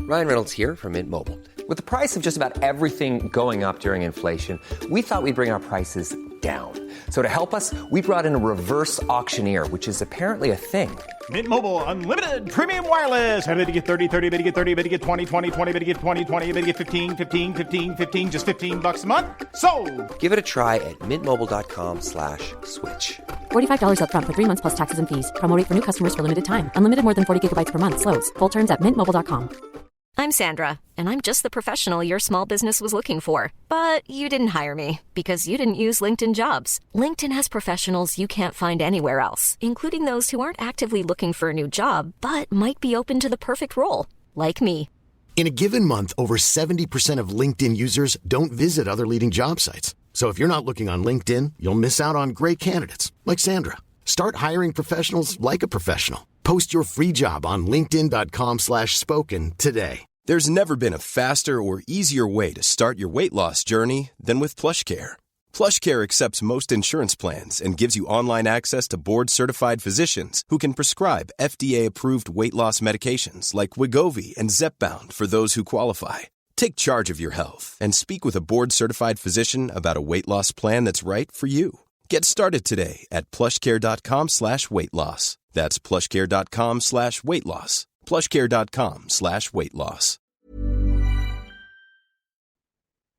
Ryan Reynolds here from Mint Mobile. With the price of just about everything going up during inflation, we thought we'd bring our prices down. So to help us, we brought in a reverse auctioneer, which is apparently a thing. Mint Mobile Unlimited Premium Wireless. How to get 30, 30, bit to get 30, bit to get 20, 20, 20, bit to get 20, 20, bit to get 15, 15, 15, 15, just $15 a month? Sold! Give it a try at mintmobile.com/switch. $45 up front for 3 months plus taxes and fees. Promo rate for new customers for limited time. Unlimited more than 40 gigabytes per month. Slows full terms at mintmobile.com. I'm Sandra, and I'm just the professional your small business was looking for. But you didn't hire me because you didn't use LinkedIn Jobs. LinkedIn has professionals you can't find anywhere else, including those who aren't actively looking for a new job, but might be open to the perfect role, like me. In a given month, over 70% of LinkedIn users don't visit other leading job sites. So if you're not looking on LinkedIn, you'll miss out on great candidates like Sandra. Start hiring professionals like a professional. Post your free job on linkedin.com/spoken today. There's never been a faster or easier way to start your weight loss journey than with PlushCare. PlushCare accepts most insurance plans and gives you online access to board-certified physicians who can prescribe FDA-approved weight loss medications like Wegovy and Zepbound for those who qualify. Take charge of your health and speak with a board-certified physician about a weight loss plan that's right for you. Get started today at plushcare.com/weight loss. That's plushcare.com/weight loss. plushcare.com/weight loss.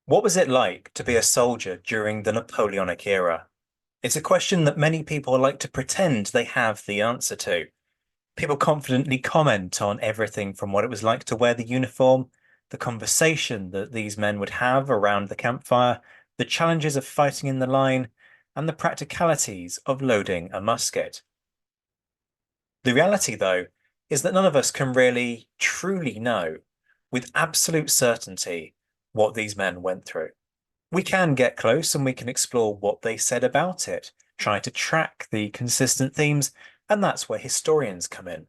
What was it like to be a soldier during the Napoleonic era? It's a question that many people like to pretend they have the answer to. People confidently comment on everything from what it was like to wear the uniform, the conversation that these men would have around the campfire, the challenges of fighting in the line, and the practicalities of loading a musket. The reality, though, is that none of us can really, truly know with absolute certainty what these men went through. We can get close and we can explore what they said about it, try to track the consistent themes, and that's where historians come in.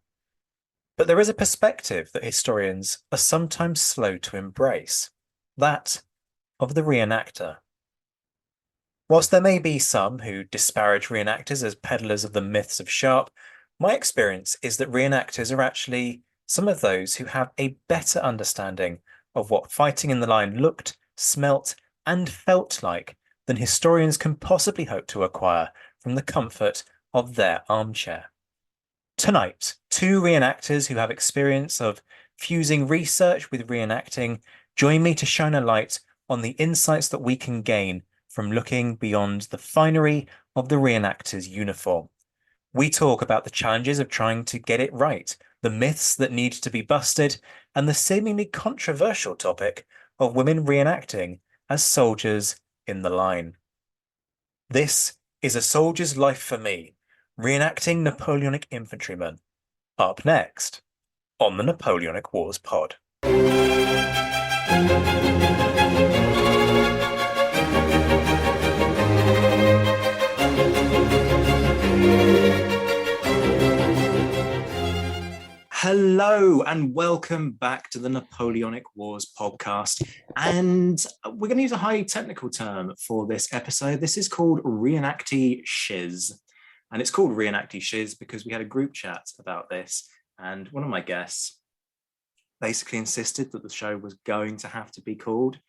But there is a perspective that historians are sometimes slow to embrace, that of the reenactor. Whilst there may be some who disparage reenactors as peddlers of the myths of Sharp, my experience is that reenactors are actually some of those who have a better understanding of what fighting in the line looked, smelt, and felt like than historians can possibly hope to acquire from the comfort of their armchair. Tonight, two reenactors who have experience of fusing research with reenacting join me to shine a light on the insights that we can gain from looking beyond the finery of the reenactor's uniform. We talk about the challenges of trying to get it right, the myths that need to be busted, and the seemingly controversial topic of women reenacting as soldiers in the line. This is A Soldier's Life for Me, reenacting Napoleonic infantrymen. Up next on the Napoleonic Wars pod. Hello and welcome back to the Napoleonic Wars podcast. And we're going to use a high technical term for this episode. This is called re-enacting shiz. And it's called re-enacting shiz because we had a group chat about this. And one of my guests basically insisted that the show was going to have to be called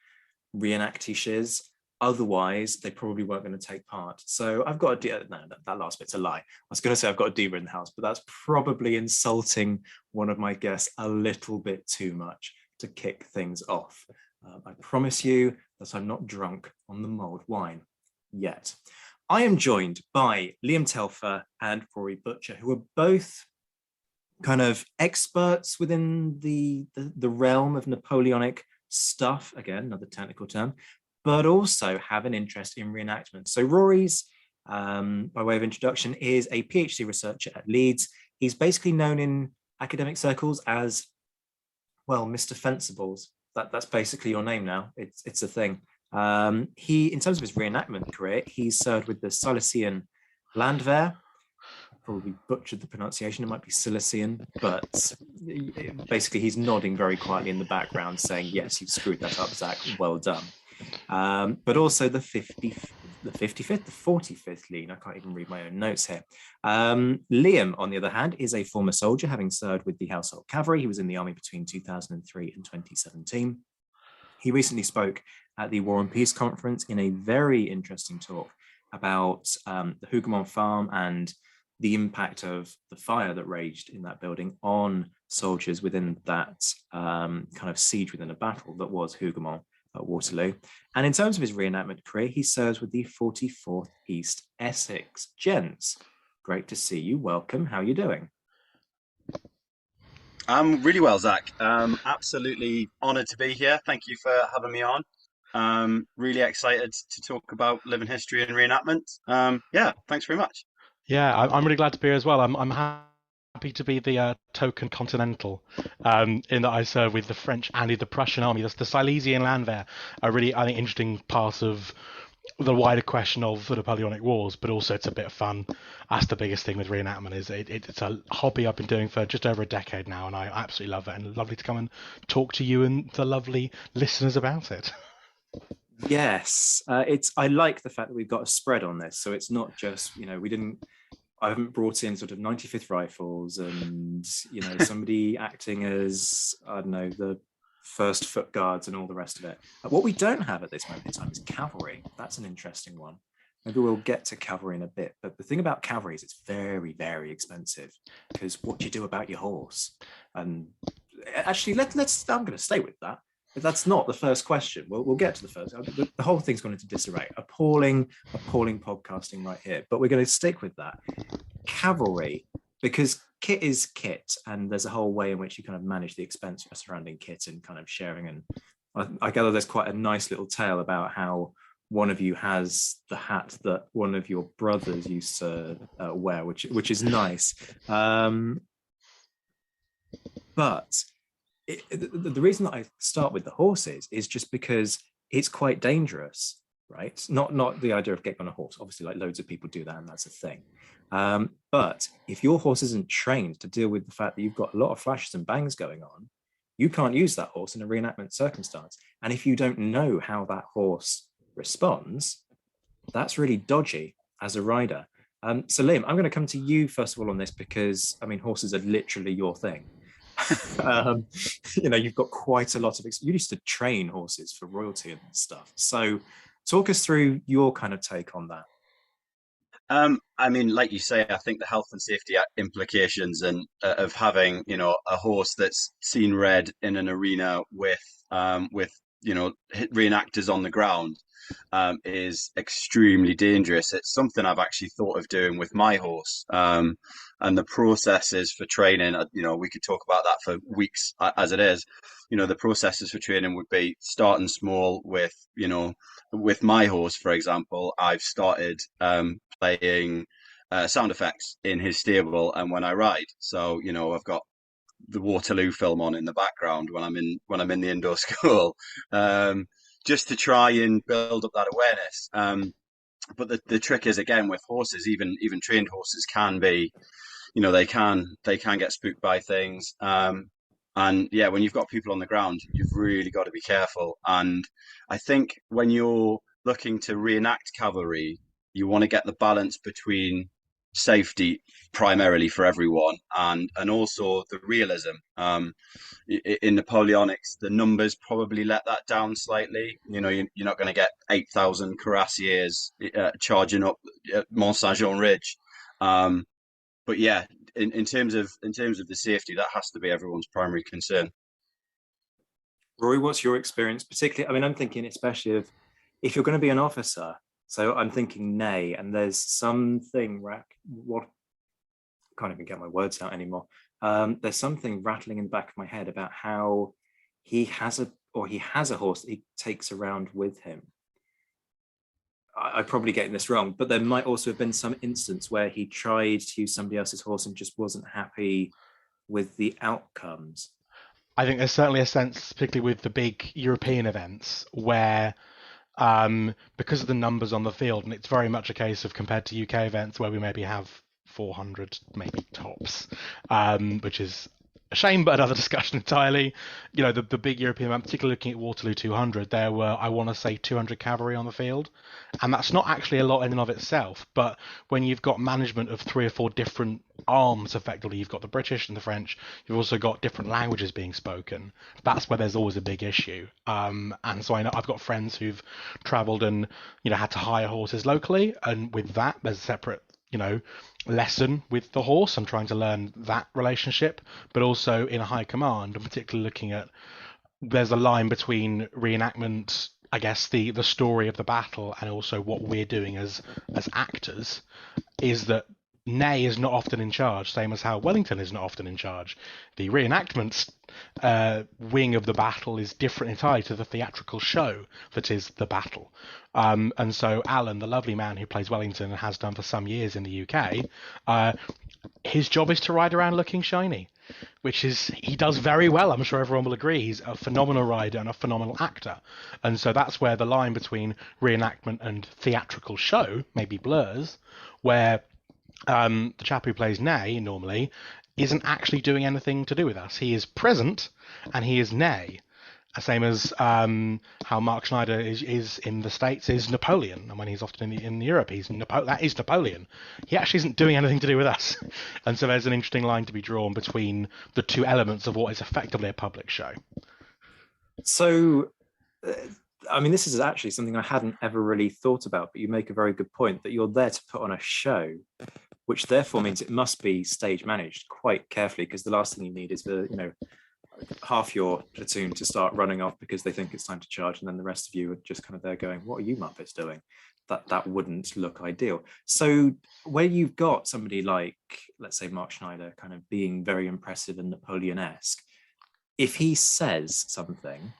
re-enacting shiz. Otherwise, they probably weren't going to take part. So I've got a no, that last bit's a lie. I was going to say I've got a diva in the house, but that's probably insulting one of my guests a little bit too much to kick things off. I promise you that I'm not drunk on the mulled wine yet. I am joined by Liam Telfer and Rory Butcher, who are both kind of experts within the realm of Napoleonic stuff. Again, another technical term, but also have an interest in reenactment. So Rory's, by way of introduction, is a PhD researcher at Leeds. He's basically known in academic circles as, well, Mr. Fencibles. That's basically your name now. It's a thing. He, in terms of his reenactment career, he's served with the Silesian Landwehr. I probably butchered the pronunciation. It might be Silesian, but basically he's nodding very quietly in the background saying, yes, you've screwed that up, Zach. Well done. But also the the 55th, the 45th lean. I can't even read my own notes here. Liam, on the other hand, is a former soldier, having served with the Household Cavalry. He was in the army between 2003 and 2017. He recently spoke at the War and Peace Conference in a very interesting talk about the Hougoumont farm and the impact of the fire that raged in that building on soldiers within that kind of siege within a battle that was Hougoumont at Waterloo. And in terms of his reenactment career, he serves with the 44th East Essex. Gents, great to see you. Welcome. How are you doing? I'm really well, Zach. Absolutely honoured to be here. Thank you for having me on. Really excited to talk about living history and reenactment. Yeah, thanks very much. Yeah, I'm really glad to be here as well. I'm happy to be the token continental, in that I serve with the French and the Prussian army. The Silesian Landwehr, a really, I think, interesting part of the wider question of the Napoleonic Wars, but also it's a bit of fun. That's the biggest thing with reenactment. Is it's a hobby I've been doing for just over a decade now, and I absolutely love it. And lovely to come and talk to you and the lovely listeners about it. Yes, I like the fact that we've got a spread on this, so it's not just I haven't brought in sort of 95th Rifles and somebody acting as, I don't know, the First Foot Guards and all the rest of it. What we don't have at this moment in time is cavalry. That's an interesting one. Maybe we'll get to cavalry in a bit, but the thing about cavalry is it's very, very expensive, because what do you do about your horse? And actually, I'm going to stay with that. But that's not the first question. We'll get to the first. The whole thing's gone into disarray. Appalling podcasting right here. But we're going to stick with that. Cavalry, because kit is kit, and there's a whole way in which you kind of manage the expense surrounding kit and kind of sharing. And I gather there's quite a nice little tale about how one of you has the hat that one of your brothers used to wear, which is nice. But the reason that I start with the horses is just because it's quite dangerous, right? Not the idea of getting on a horse. Obviously, like loads of people do that, and that's a thing. But if your horse isn't trained to deal with the fact that you've got a lot of flashes and bangs going on, you can't use that horse in a reenactment circumstance. And if you don't know how that horse responds, that's really dodgy as a rider. So Liam, I'm going to come to you first of all on this, because I mean, horses are literally your thing. You've got quite a lot of you used to train horses for royalty and stuff, so talk us through your kind of take on that. I mean, like you say, I think the health and safety implications and of having a horse that's seen red in an arena with reenactors on the ground is extremely dangerous. It's something I've actually thought of doing with my horse. And the processes for training, we could talk about that for weeks as it is. The processes for training would be starting small with my horse, for example. I've started playing sound effects in his stable and when I ride. So, I've got the Waterloo film on in the background when I'm in the indoor school, just to try and build up that awareness. But the trick is, again, with horses, even trained horses can be, they can get spooked by things. And yeah, when you've got people on the ground, you've really got to be careful. And I think when you're looking to reenact cavalry, you want to get the balance between safety primarily for everyone and also the realism. In Napoleonics, the numbers probably let that down slightly. You're not going to get 8,000 cuirassiers charging up Mont Saint-Jean Ridge. But yeah, in terms of the safety, that has to be everyone's primary concern. Rory, what's your experience? Particularly, I mean, I'm thinking especially if you're going to be an officer. So I'm thinking nay, and there's something what I can't even get my words out anymore. There's something rattling in the back of my head about how he has a horse that he takes around with him. I'm probably getting this wrong, but there might also have been some instance where he tried to use somebody else's horse and just wasn't happy with the outcomes. I think there's certainly a sense, particularly with the big European events, where because of the numbers on the field, and it's very much a case of, compared to UK events where we maybe have 400 maybe tops, which is a shame, but another discussion entirely. You know, the big European map, particularly looking at Waterloo 200, there were, I want to say, 200 cavalry on the field. And that's not actually a lot in and of itself. But when you've got management of 3 or 4 different arms, effectively, you've got the British and the French, you've also got different languages being spoken. That's where there's always a big issue. And so I know I've got friends who've travelled and, had to hire horses locally. And with that, there's a separate lesson with the horse and trying to learn that relationship, but also in a high command, and particularly looking at, there's a line between reenactment, I guess, the story of the battle, and also what we're doing as actors, is that Ney is not often in charge, same as how Wellington is not often in charge. The reenactment wing of the battle is different entirely to the theatrical show that is the battle. And so Alan, the lovely man who plays Wellington and has done for some years in the UK, his job is to ride around looking shiny, which is, he does very well. I'm sure everyone will agree. He's a phenomenal rider and a phenomenal actor. And so that's where the line between reenactment and theatrical show maybe blurs, where the chap who plays Ney normally isn't actually doing anything to do with us. He is present and he is Ney. Same as how Mark Schneider is in the States is Napoleon, and when he's often in Europe, that is Napoleon. He actually isn't doing anything to do with us, and so there's an interesting line to be drawn between the two elements of what is effectively a public show. So, this is actually something I hadn't ever really thought about, but you make a very good point that you're there to put on a show, which therefore means it must be stage managed quite carefully, because the last thing you need is for half your platoon to start running off because they think it's time to charge, and then the rest of you are just kind of there going, what are you muppets doing? That wouldn't look ideal. So where you've got somebody like, let's say, Mark Schneider kind of being very impressive and Napoleon-esque, if he says something,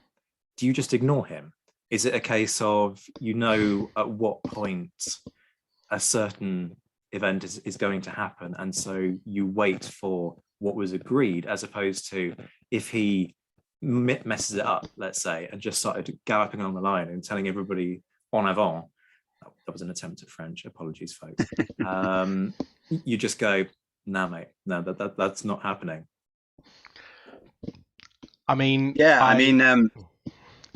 do you just ignore him? Is it a case of at what point a certain event is going to happen, and so you wait for what was agreed, as opposed to if he messes it up, let's say, and just started galloping on the line and telling everybody en avant? That was an attempt at French, apologies folks. You just go, nah mate, no, that's not happening.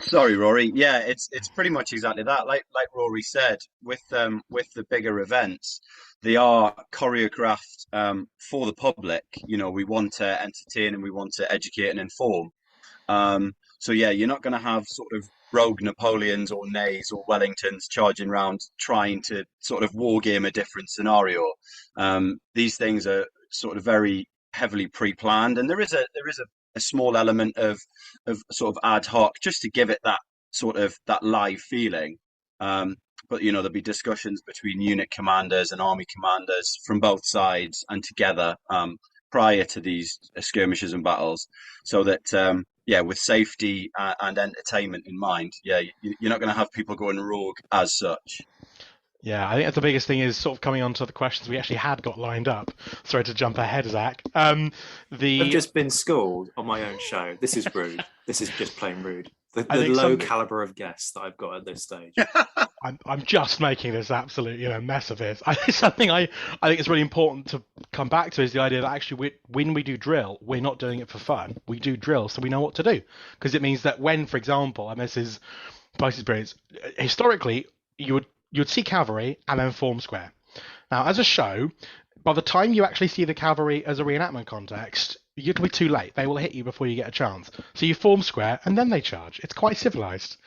Sorry, Rory. Yeah, it's pretty much exactly that. Like Rory said, with the bigger events, they are choreographed for the public. We want to entertain and we want to educate and inform. So yeah, you're not going to have sort of rogue Napoleons or Neys or Wellingtons charging around trying to sort of war game a different scenario. These things are sort of very heavily pre-planned, and there is a small element of sort of ad hoc just to give it that sort of that live feeling. But there'll be discussions between unit commanders and army commanders from both sides and together prior to these skirmishes and battles, so that with safety and entertainment in mind, you're not going to have people going rogue as such. Yeah, I think that's the biggest thing, is sort of coming on to the questions we actually had got lined up. Sorry to jump ahead, Zach. I've just been schooled on my own show. This is rude. This is just plain rude. The low caliber of guests that I've got at this stage. I'm just making this absolute mess of this. Something I think it's really important to come back to is the idea that actually when we do drill, we're not doing it for fun. We do drill so we know what to do, because it means that when, for example, and this is post experience, historically you'd see cavalry and then form square. Now, as a show, by the time you actually see the cavalry as a reenactment context, it'll be too late. They will hit you before you get a chance. So you form square and then they charge. It's quite civilized.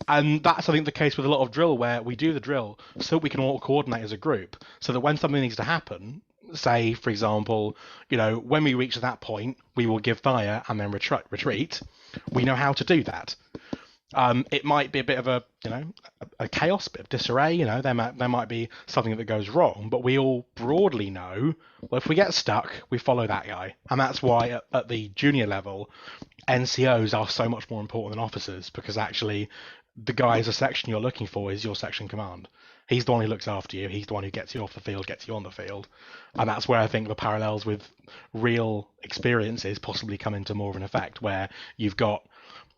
And that's, I think, the case with a lot of drill, where we do the drill so we can all coordinate as a group, so that when something needs to happen, say, for example, when we reach that point, we will give fire and then retreat. We know how to do that. It might be a bit of a chaos, a bit of disarray. There might be something that goes wrong, but we all broadly know, well, if we get stuck, we follow that guy. And that's why at the junior level, NCOs are so much more important than officers, because actually the guy as a section you're looking for is your section command. He's the one who looks after you. He's the one who gets you off the field, gets you on the field. And that's where I think the parallels with real experiences possibly come into more of an effect, where you've got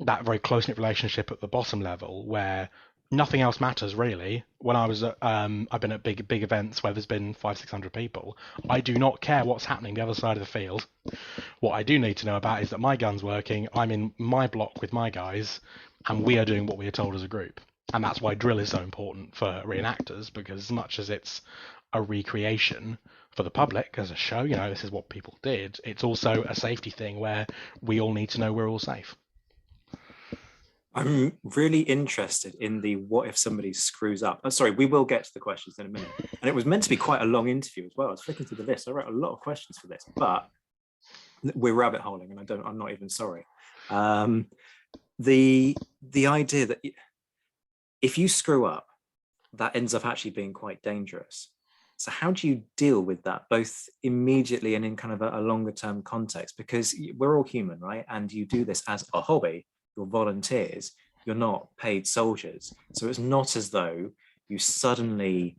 that very close-knit relationship at the bottom level, where nothing else matters really. When I was at, I've been at big events where there's been 500-600 people. I do not care what's happening the other side of the field. What I do need to know about is that my gun's working. I'm in my block with my guys, and we are doing what we are told as a group. And that's why drill is so important for reenactors, because as much as it's a recreation for the public as a show, this is what people did, it's also a safety thing where we all need to know we're all safe. I'm really interested in the what if somebody screws up. Oh, sorry, we will get to the questions in a minute. And it was meant to be quite a long interview as well. I was flicking through the list. I wrote a lot of questions for this, but we're rabbit holing, and I'm not even sorry. The idea that if you screw up, that ends up actually being quite dangerous. So how do you deal with that, both immediately and in kind of a longer term context? Because we're all human, right? And you do this as a hobby. You're volunteers, you're not paid soldiers. So it's not as though you suddenly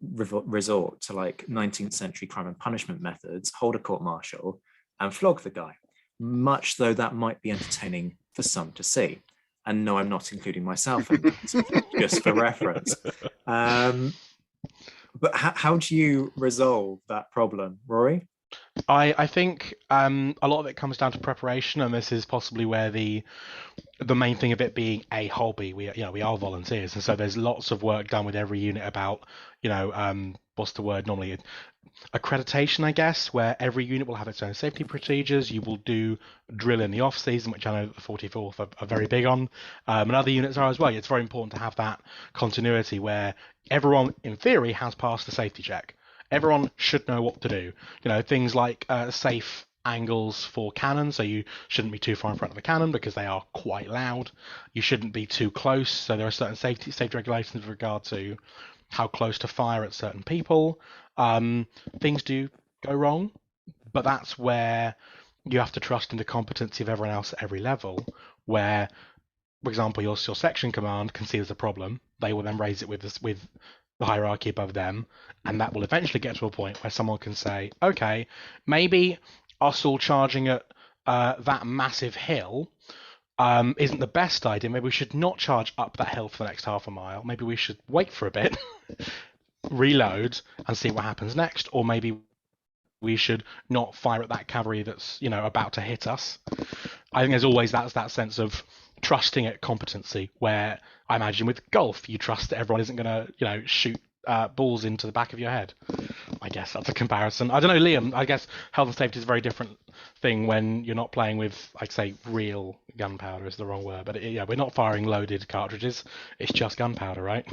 resort to like 19th century crime and punishment methods, hold a court-martial and flog the guy, much though that might be entertaining for some to see. And no, I'm not including myself in that, just for reference. But how do you resolve that problem, Rory? I think a lot of it comes down to preparation, and this is possibly where the main thing of it being a hobby. We are volunteers, and so there's lots of work done with every unit about what's the word normally, accreditation, I guess, where every unit will have its own safety procedures. You will do drill in the off season, which I know the 44th are very big on, and other units are as well. It's very important to have that continuity where everyone in theory has passed the safety check. Everyone should know what to do. Things like safe angles for cannons, so you shouldn't be too far in front of a cannon because they are quite loud. You shouldn't be too close, so there are certain safety regulations with regard to how close to fire at certain people. Things do go wrong, but that's where you have to trust in the competency of everyone else at every level, where, for example, your section command can see there's a problem. They will then raise it with the hierarchy above them, and that will eventually get to a point where someone can say, okay, maybe us all charging at that massive hill isn't the best idea. Maybe we should not charge up that hill for the next half a mile. Maybe we should wait for a bit, reload, and see what happens next. Or maybe we should not fire at that cavalry that's about to hit us. I think there's always that sense of trusting at competency, where I imagine with golf you trust that everyone isn't going to shoot balls into the back of your head. I guess that's a comparison. I don't know, Liam, I guess health and safety is a very different thing when you're not playing with, I'd say, real gunpowder is the wrong word, but we're not firing loaded cartridges. It's just gunpowder, right?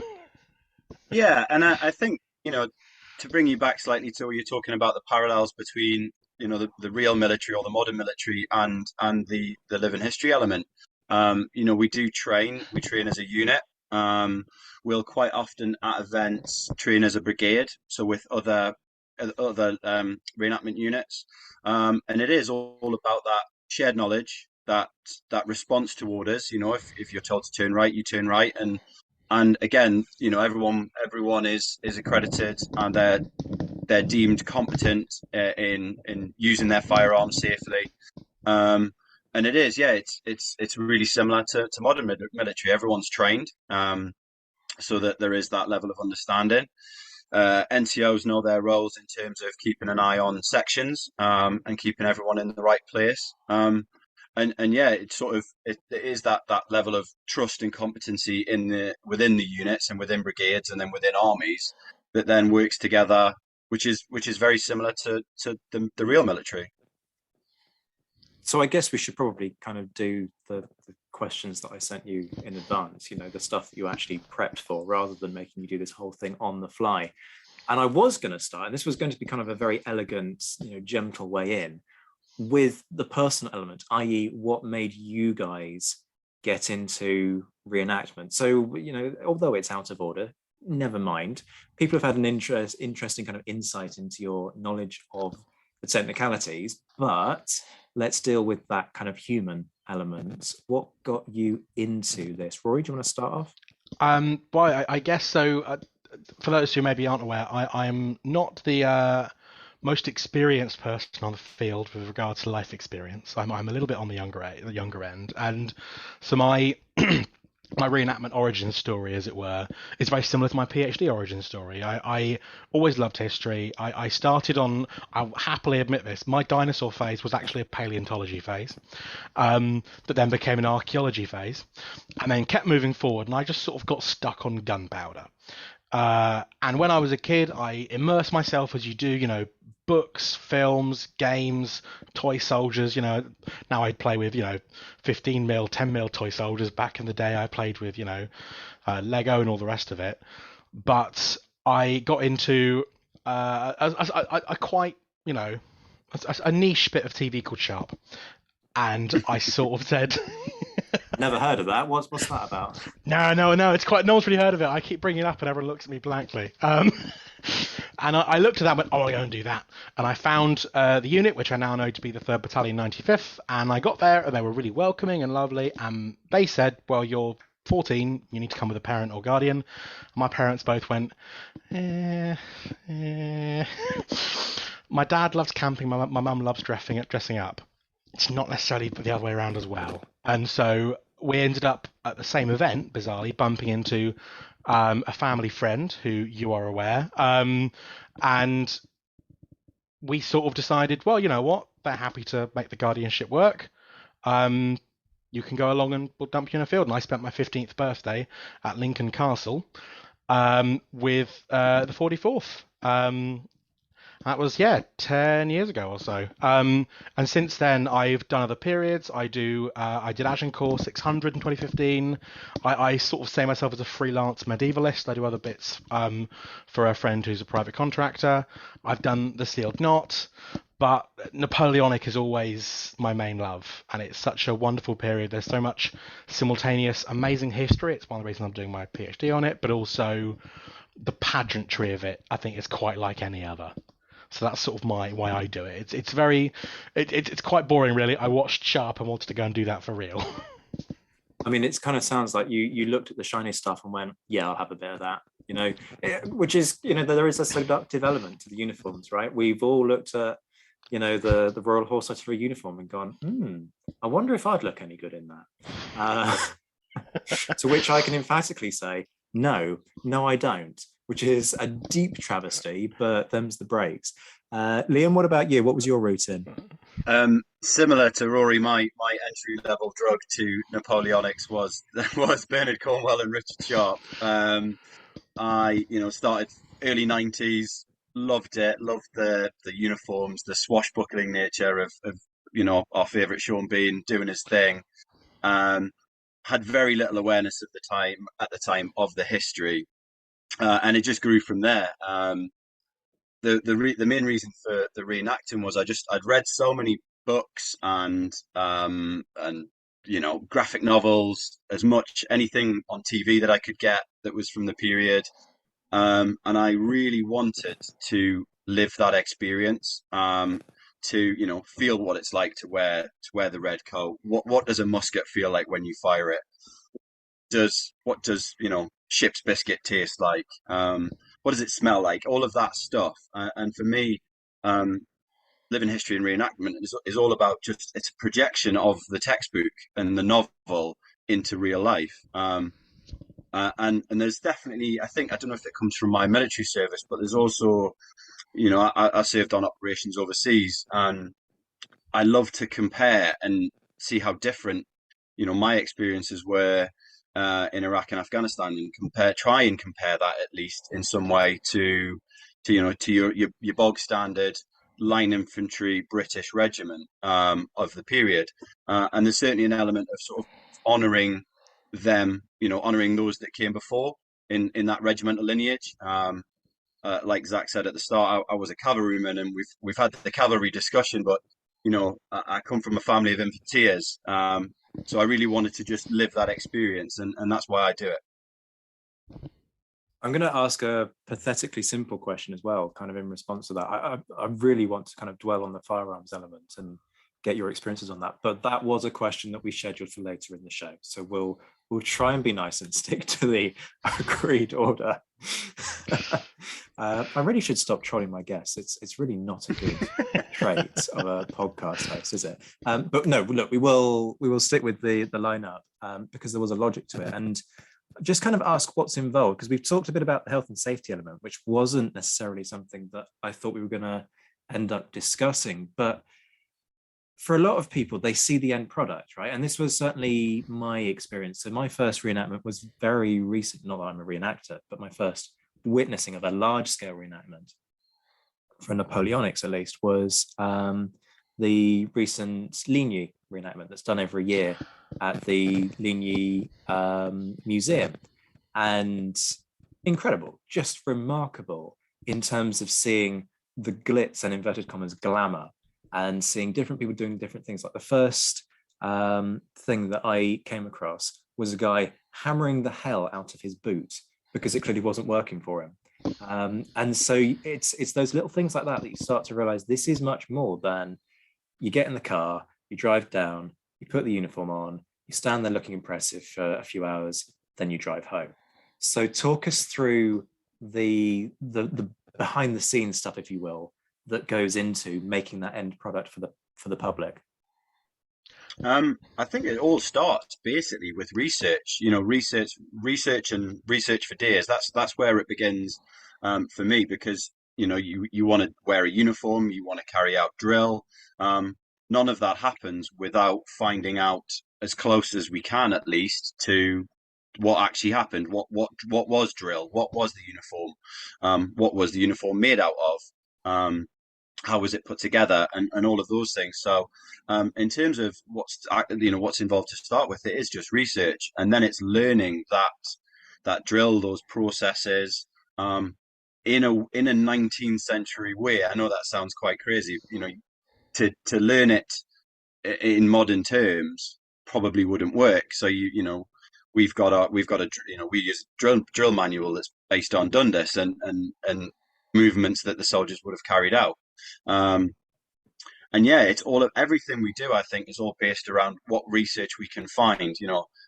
Yeah, and I think, to bring you back slightly to what you're talking about, the parallels between, the real military or the modern military and the living history element. We train as a unit. We'll quite often at events train as a brigade, so with other reenactment units. And it is all about that shared knowledge, that response to orders. If you're told to turn right, you turn right, and again, everyone is accredited, and they're deemed competent in using their firearms safely. And it is, it's really similar to modern military. Everyone's trained, so that there is that level of understanding. NCOs know their roles in terms of keeping an eye on sections, and keeping everyone in the right place. It is that level of trust and competency within the units and within brigades and then within armies that then works together, which is very similar to the real military. So I guess we should probably kind of do the questions that I sent you in advance, the stuff that you actually prepped for, rather than making you do this whole thing on the fly. And I was going to start, and this was going to be kind of a very elegant, gentle way in, with the personal element, i.e. what made you guys get into reenactment. So, although it's out of order, never mind. People have had an interesting kind of insight into your knowledge of the technicalities, but let's deal with that kind of human element. What got you into this? Rory, do you want to start off? Well, I guess so. For those who maybe aren't aware, I'm not the most experienced person on the field with regards to life experience. I'm a little bit on the younger end, and so my my reenactment origin story, as it were, is very similar to my PhD origin story. I always loved history. I started on, I'll happily admit this, my dinosaur phase was actually a paleontology phase, that then became an archaeology phase, and then kept moving forward, and I just sort of got stuck on gunpowder. And when I was a kid, I immersed myself as you do, books, films, games, toy soldiers. Now I'd play with 15 mil, 10 mil toy soldiers. Back in the day, I played with Lego and all the rest of it. But I got into a quite a niche bit of TV called Sharp, and I sort of said. Never heard of that. What's that about? No. It's quite. No one's really heard of it. I keep bringing it up, and everyone looks at me blankly. And I looked at that and went, "Oh, I'll go and do that." And I found the unit, which I now know to be the 3rd Battalion, 95th. And I got there, and they were really welcoming and lovely. And they said, "Well, you're 14. You need to come with a parent or guardian." And my parents both went, My dad loves camping. My mum loves dressing up. It's not necessarily the other way around as well. And so we ended up at the same event, bizarrely, bumping into a family friend who you are aware. And we sort of decided, well, you know what? They're happy to make the guardianship work. You can go along and we'll dump you in a field. And I spent my 15th birthday at Lincoln Castle with the 44th. That was 10 years ago or so. And since then, I've done other periods. I did Agincourt 600 in 2015. I sort of say myself as a freelance medievalist. I do other bits for a friend who's a private contractor. I've done the Sealed Knot, but Napoleonic is always my main love, and it's such a wonderful period. There's so much simultaneous, amazing history. It's one of the reasons I'm doing my PhD on it, but also the pageantry of it, I think, is quite like any other. So that's sort of why I do it. It's quite boring, really. I watched Sharp and wanted to go and do that for real. I mean, it kind of sounds like you looked at the shiny stuff and went, yeah, I'll have a bit of that, which is, there is a seductive element to the uniforms, right? We've all looked at, the Royal Horse Artillery uniform and gone, I wonder if I'd look any good in that. To which I can emphatically say, no, I don't. Which is a deep travesty, but them's the breaks. Liam, what about you? What was your route in? Similar to Rory, my entry level drug to Napoleonics was Bernard Cornwell and Richard Sharp. I started early 90s, loved it, loved the uniforms, the swashbuckling nature of our favourite Sean Bean doing his thing. Had very little awareness at the time of the history. And it just grew from there. The main reason for the reenacting was I'd read so many books and graphic novels, as much anything on TV that I could get that was from the period, and I really wanted to live that experience, to feel what it's like to wear the red coat. What does a musket feel like when you fire it? What does ship's biscuit taste like? What does it smell like? All of that stuff. And for me, living history and reenactment is all about it's a projection of the textbook and the novel into real life. And there's definitely, I don't know if it comes from my military service, but there's also, I served on operations overseas, and I love to compare and see how different, my experiences were in Iraq and Afghanistan, and try and compare that at least in some way to your bog standard line infantry British regiment of the period. And there's certainly an element of sort of honouring them, honouring those that came before in that regimental lineage. Like Zach said at the start, I was a cavalryman, and we've had the cavalry discussion, but I come from a family of infantrymen. So I really wanted to just live that experience, and that's why I do it. I'm going to ask a pathetically simple question as well, kind of in response to that. I really want to kind of dwell on the firearms element. And get your experiences on that. But that was a question that we scheduled for later in the show, so we'll try and be nice and stick to the agreed order. I really should stop trolling my guests. It's really not a good trait of a podcast host, is it? But no, look, we will stick with the lineup because there was a logic to it, and just kind of ask what's involved, because we've talked a bit about the health and safety element, which wasn't necessarily something that I thought we were going to end up discussing, but for a lot of people, they see the end product, right? And this was certainly my experience. So my first reenactment was very recent, not that I'm a reenactor, but my first witnessing of a large-scale reenactment, for Napoleonics at least, was the recent Ligny reenactment that's done every year at the Ligny Museum. And incredible, just remarkable in terms of seeing the glitz and inverted commas glamour, and seeing different people doing different things. Like the first thing that I came across was a guy hammering the hell out of his boot because it clearly wasn't working for him. And so it's those little things like that you start to realize this is much more than you get in the car, you drive down, you put the uniform on, you stand there looking impressive for a few hours, then you drive home. So talk us through the behind the scenes stuff, if you will, that goes into making that end product for the public. I think it all starts basically with research. Research for days. That's where it begins for me, because you want to wear a uniform, you want to carry out drill. None of that happens without finding out as close as we can, at least, to what actually happened. What was drill? What was the uniform? What was the uniform made out of? How was it put together, and all of those things. So in terms of what's involved to start with, it is just research, and then it's learning that drill, those processes in a 19th century way. I know that sounds quite crazy, to learn it in modern terms probably wouldn't work. So we've got a we use drill manual that's based on Dundas and movements that the soldiers would have carried out. And yeah, it's everything we do, I think, is all based around what research we can find.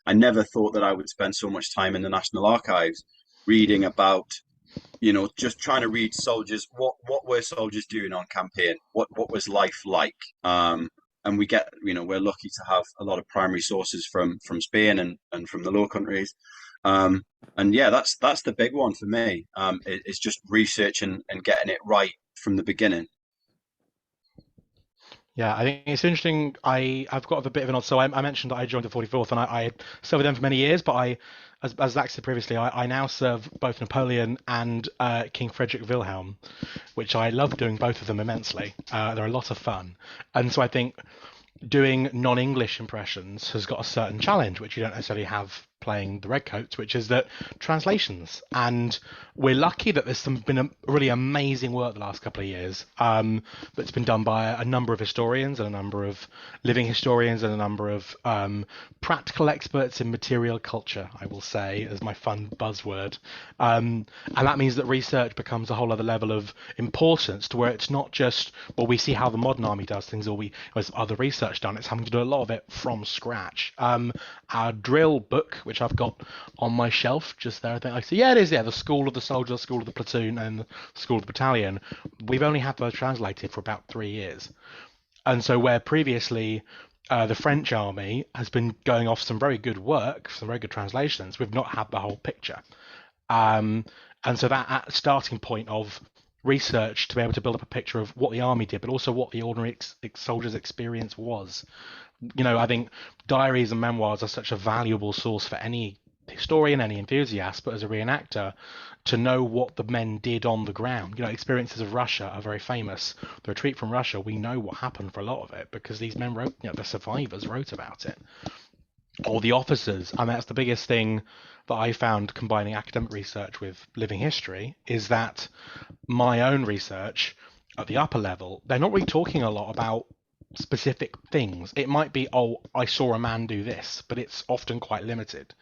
I never thought that I would spend so much time in the National Archives reading about, just trying to read soldiers. What were soldiers doing on campaign? What was life like? And we get, we're lucky to have a lot of primary sources from Spain and from the Low Countries. And yeah, that's the big one for me. It's just research and getting it right from the beginning. Yeah, I think it's interesting. I've got a bit of an odd. So I mentioned that I joined the 44th, and I served with them for many years. But as Zach said previously, I now serve both Napoleon and King Frederick Wilhelm, which I love doing both of them immensely. They're a lot of fun, and so I think doing non-English impressions has got a certain challenge, which you don't necessarily have playing the Redcoats, which is that translations. And we're lucky that there's been a really amazing work the last couple of years that's been done by a number of historians and a number of living historians and a number of practical experts in material culture, I will say, as my fun buzzword. And that means that research becomes a whole other level of importance, to where it's not just, well, we see how the modern army does things, or there's other research done. It's having to do a lot of it from scratch. Our drill book, which I've got on my shelf just there, I think. Yeah, it is there. The School of the Soldier, School of the Platoon, and the School of the Battalion. We've only had those translated for about 3 years. And so where previously the French army has been going off some very good work, some very good translations, we've not had the whole picture. And so that starting point of research to be able to build up a picture of what the army did, but also what the ordinary soldier's experience was. I think diaries and memoirs are such a valuable source for any historian, any enthusiast, but as a reenactor, to know what the men did on the ground. Experiences of Russia are very famous. The retreat from Russia, we know what happened for a lot of it because these men wrote, the survivors wrote about it. Or the officers. And that's the biggest thing that I found combining academic research with living history, is that my own research at the upper level, they're not really talking a lot about specific things. It might be, I saw a man do this, but it's often quite limited.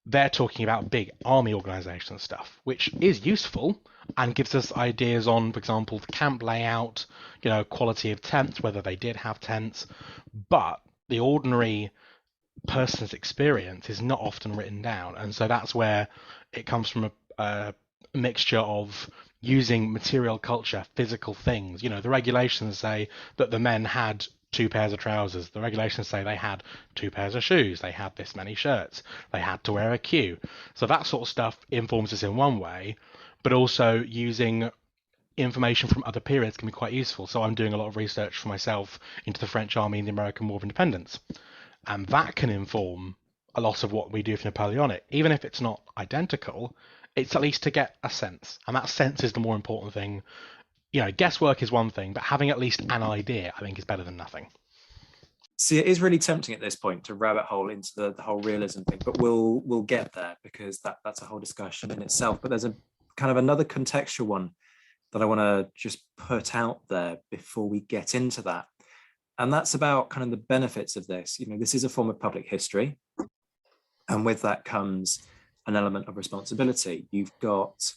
they're talking about big army organization stuff, which is useful and gives us ideas on, for example, the camp layout, quality of tents, whether they did have tents. But the ordinary person's experience is not often written down. And so that's where it comes from a mixture of using material culture, physical things. The regulations say that the men had 2 pairs of trousers. The regulations say they had 2 pairs of shoes. They had this many shirts. They had to wear a queue. So that sort of stuff informs us in one way, but also using information from other periods can be quite useful. So I'm doing a lot of research for myself into the French Army and the American War of Independence. And that can inform a lot of what we do for Napoleonic. Even if it's not identical, it's at least to get a sense. And that sense is the more important thing. Guesswork is one thing, but having at least an idea, I think, is better than nothing. See, it is really tempting at this point to rabbit hole into the whole realism thing, but we'll get there, because that's a whole discussion in itself. But there's a kind of another contextual one that I want to just put out there before we get into that. And that's about kind of the benefits of this. This is a form of public history. And with that comes an element of responsibility. You've got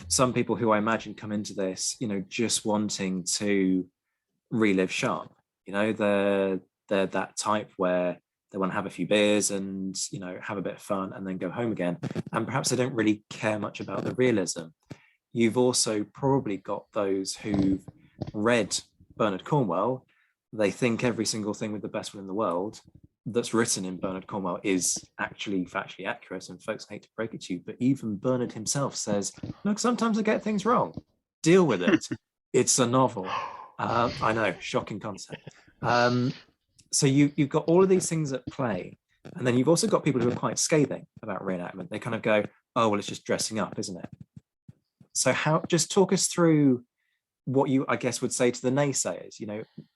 some people who I imagine come into this, just wanting to relive sharp. They're that type where they want to have a few beers and, have a bit of fun and then go home again. And perhaps they don't really care much about the realism. You've also probably got those who've read Bernard Cornwell. They think every single thing with the best will in the world that's written in Bernard Cornwell is actually factually accurate, and folks hate to break it to you, but even Bernard himself says, look, sometimes I get things wrong. Deal with it. It's a novel. I know, shocking concept. So you've got all of these things at play, and then you've also got people who are quite scathing about reenactment. They kind of go, oh, well, it's just dressing up, isn't it? So just talk us through what you, I guess, would say to the naysayers.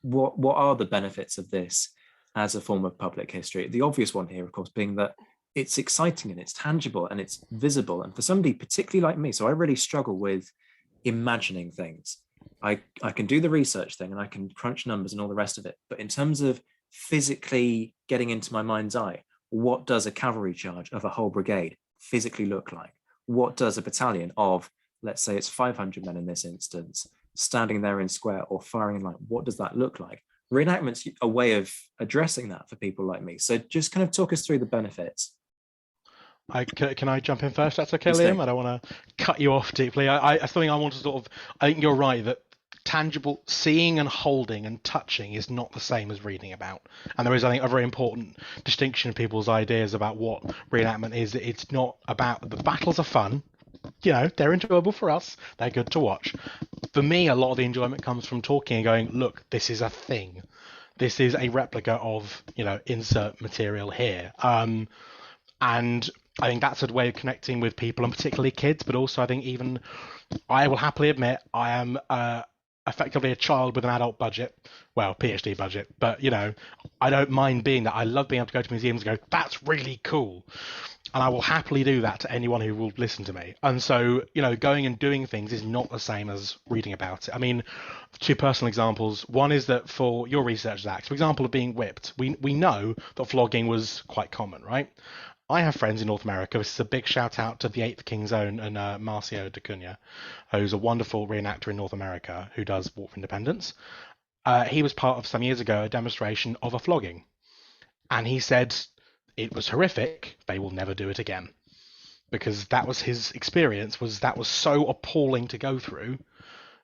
What are the benefits of this as a form of public history? The obvious one here, of course, being that it's exciting and it's tangible and it's visible. And for somebody particularly like me, so I really struggle with imagining things. I can do the research thing and I can crunch numbers and all the rest of it. But in terms of physically getting into my mind's eye, what does a cavalry charge of a whole brigade physically look like? What does a battalion of, let's say it's 500 men in this instance, standing there in square or firing in line, what does that look like? Reenactment's a way of addressing that for people like me. So just kind of talk us through the benefits. Can I jump in first? That's okay, Liam. I don't want to cut you off deeply. I think I want to I think you're right that tangible seeing and holding and touching is not the same as reading about. And there is, I think, a very important distinction in people's ideas about what reenactment is. It's not about the battles are fun. They're enjoyable for us. They're good to watch. For me, a lot of the enjoyment comes from talking and going, look, this is a thing. This is a replica of, insert material here. And I think that's a way of connecting with people, and particularly kids, but also I think even, I will happily admit, I am effectively a child with an adult budget, well, PhD budget, but, I don't mind being that. I love being able to go to museums and go, that's really cool. And I will happily do that to anyone who will listen to me. And so, going and doing things is not the same as reading about it. I mean, 2 personal examples. One is that for your research, Zach, for example, of being whipped, we know that flogging was quite common, right? I have friends in North America. This is a big shout out to the 8th King's Own and Marcio de Cunha, who's a wonderful reenactor in North America who does War for Independence. He was part of, some years ago, a demonstration of a flogging. And he said it was horrific. They will never do it again. Because that was his experience, that was so appalling to go through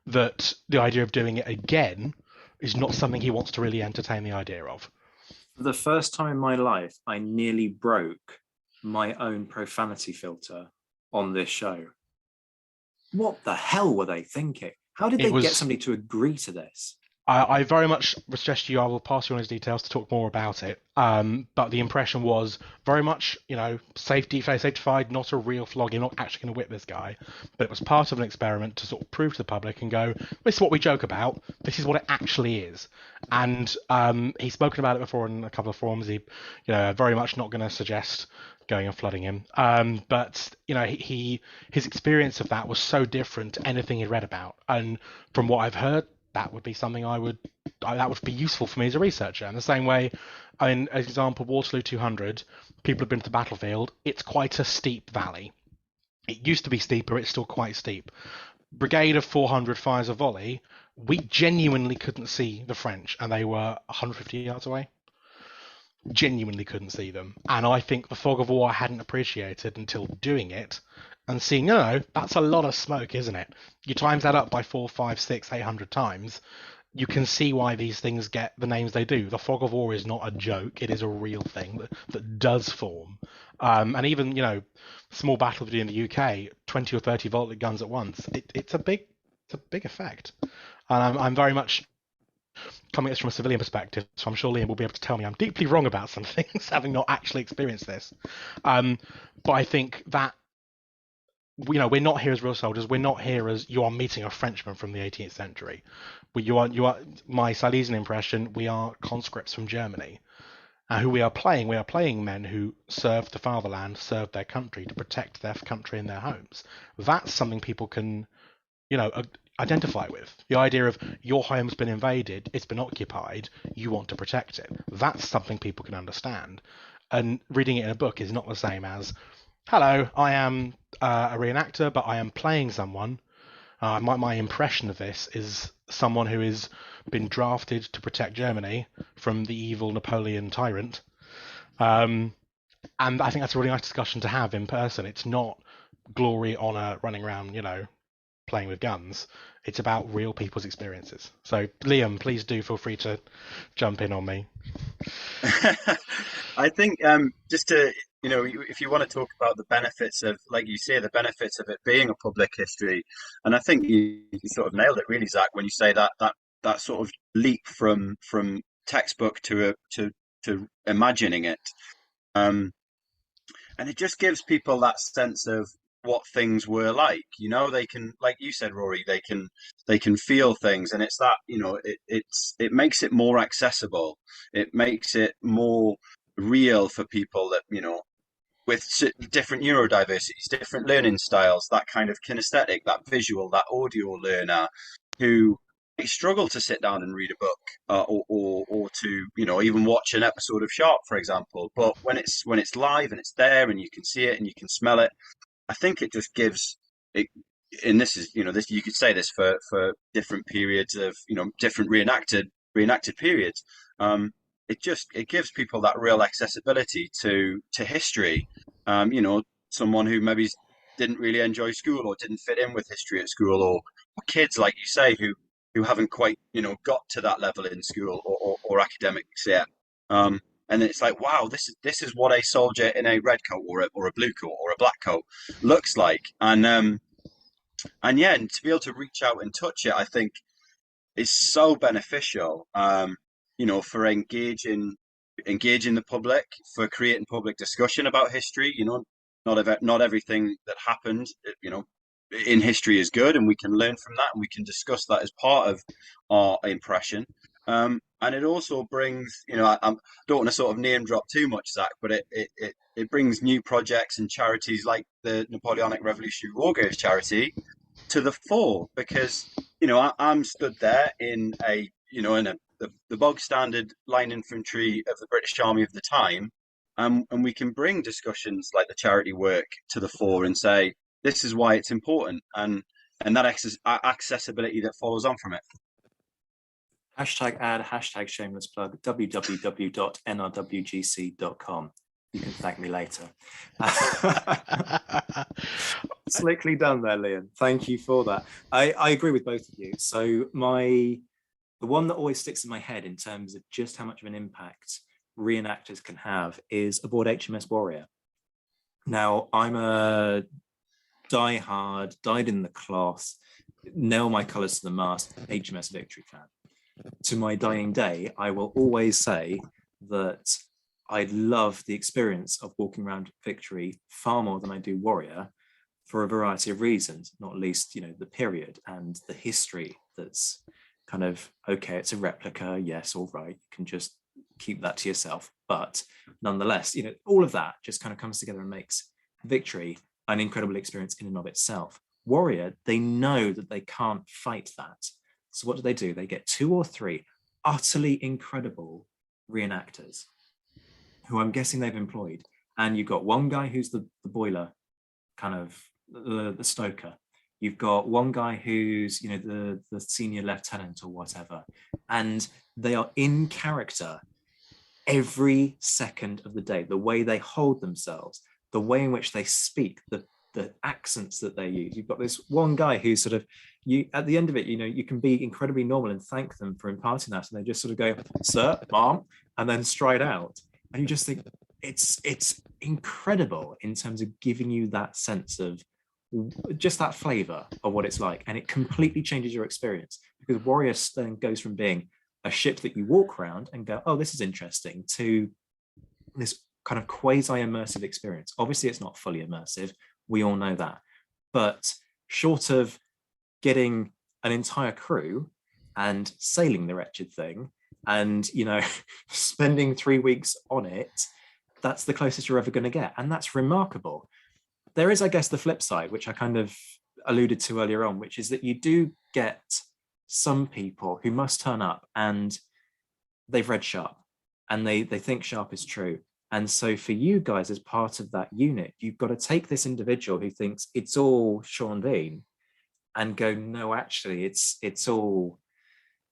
that the idea of doing it again is not something he wants to really entertain the idea of. For the first time in my life, I nearly broke my own profanity filter on this show. What the hell were they thinking? How did they get somebody to agree to this? I very much suggest you, I will pass you on his details to talk more about it. But the impression was very much, safetified, not a real flogging, not actually going to whip this guy. But it was part of an experiment to sort of prove to the public and go, this is what we joke about. This is what it actually is. And he's spoken about it before in a couple of forums. He, very much not going to suggest going and flooding him. But his experience of that was so different to anything he'd read about. And from what I've heard, that would be something that would be useful for me as a researcher. In the same way, as an example, Waterloo 200, people have been to the battlefield. It's quite a steep valley. It used to be steeper. It's still quite steep. Brigade of 400 fires a volley. We genuinely couldn't see the French, and they were 150 yards away. Genuinely couldn't see them. And I think the fog of war I hadn't appreciated until doing it and seeing, that's a lot of smoke, isn't it? You times that up by 4, 5, 6, 800 times, you can see why these things get the names they do. The fog of war is not a joke. It is a real thing that does form. And even, small battlefield in the UK, 20 or 30 voltlet guns at once, it's a big effect. And I'm very much coming at this from a civilian perspective, so I'm sure Liam will be able to tell me I'm deeply wrong about some things, having not actually experienced this. But I think that, we're not here as real soldiers. We're not here as you are meeting a Frenchman from the 18th century. You are my Silesian impression. We are conscripts from Germany. Who we are playing men who served the fatherland, served their country to protect their country and their homes. That's something people can, identify with. The idea of your home's been invaded, it's been occupied, you want to protect it. That's something people can understand. And reading it in a book is not the same as, hello, I am a reenactor, but I am playing someone. My impression of this is someone who has been drafted to protect Germany from the evil Napoleon tyrant. And I think that's a really nice discussion to have in person. It's not glory, honor, running around, playing with guns. It's about real people's experiences. So, Liam, please do feel free to jump in on me. I think just to, if you want to talk about the benefits of, like you say, the benefits of it being a public history, and I think you sort of nailed it really, Zach, when you say that sort of leap from textbook to imagining it, and it just gives people that sense of what things were like. They can, like you said, Rory, they can feel things, and it's that, it makes it more accessible. It makes it more real for people that, with different neurodiversities, different learning styles, that kind of kinesthetic, that visual, that audio learner who struggle to sit down and read a book, or to, even watch an episode of Sharp, for example. But when it's live and it's there and you can see it and you can smell it, I think it just gives it, and this is, this, you could say this for different periods of, different reenacted periods. It gives people that real accessibility to history. Someone who maybe didn't really enjoy school or didn't fit in with history at school, or kids, like you say, who haven't quite, got to that level in school or academics yet. And it's like, wow, this is what a soldier in a red coat or a blue coat or a black coat looks like. And yeah, and to be able to reach out and touch it, I think is so beneficial. For engaging the public, for creating public discussion about history. Not everything that happened, in history is good, and we can learn from that, and we can discuss that as part of our impression. And it also brings, I don't want to sort of name drop too much, Zach, but it brings new projects and charities like the Napoleonic Revolutionary War Graves charity to the fore, because, I'm stood there in the bog standard line infantry of the British Army of the time, and we can bring discussions like the charity work to the fore and say, this is why it's important, and that accessibility that follows on from it. #ad, #shameless plug, www.nrwgc.com. You can thank me later. Slickly done there, Liam. Thank you for that. I agree with both of you. So the one that always sticks in my head in terms of just how much of an impact reenactors can have is aboard HMS Warrior. Now, I'm a diehard, dyed in the cloth, nail my colours to the mast HMS Victory fan. To my dying day, I will always say that I love the experience of walking around Victory far more than I do Warrior, for a variety of reasons, not least, the period and the history that's kind of, okay, it's a replica, yes, all right, you can just keep that to yourself. But nonetheless, all of that just kind of comes together and makes Victory an incredible experience in and of itself. Warrior, they know that they can't fight that. So what do? They get 2 or 3 utterly incredible reenactors who I'm guessing they've employed. And you've got one guy who's the boiler, kind of the stoker. You've got one guy who's, the senior lieutenant or whatever. And they are in character every second of the day. The way they hold themselves, the way in which they speak, the accents that they use. You've got this one guy who's sort of, at the end of it, you can be incredibly normal and thank them for imparting that. And they just sort of go, sir, ma'am, and then stride out. And you just think it's incredible in terms of giving you that sense of just that flavor of what it's like. And it completely changes your experience, because Warrior then goes from being a ship that you walk around and go, oh, this is interesting, to this kind of quasi-immersive experience. Obviously, it's not fully immersive. We all know that. But short of getting an entire crew and sailing the wretched thing and, spending 3 weeks on it, that's the closest you're ever going to get. And that's remarkable. There is, I guess, the flip side, which I kind of alluded to earlier on, which is that you do get some people who must turn up and they've read Sharp and they think Sharp is true. And so for you guys, as part of that unit, you've got to take this individual who thinks it's all Sean Bean and go, no, actually, it's all,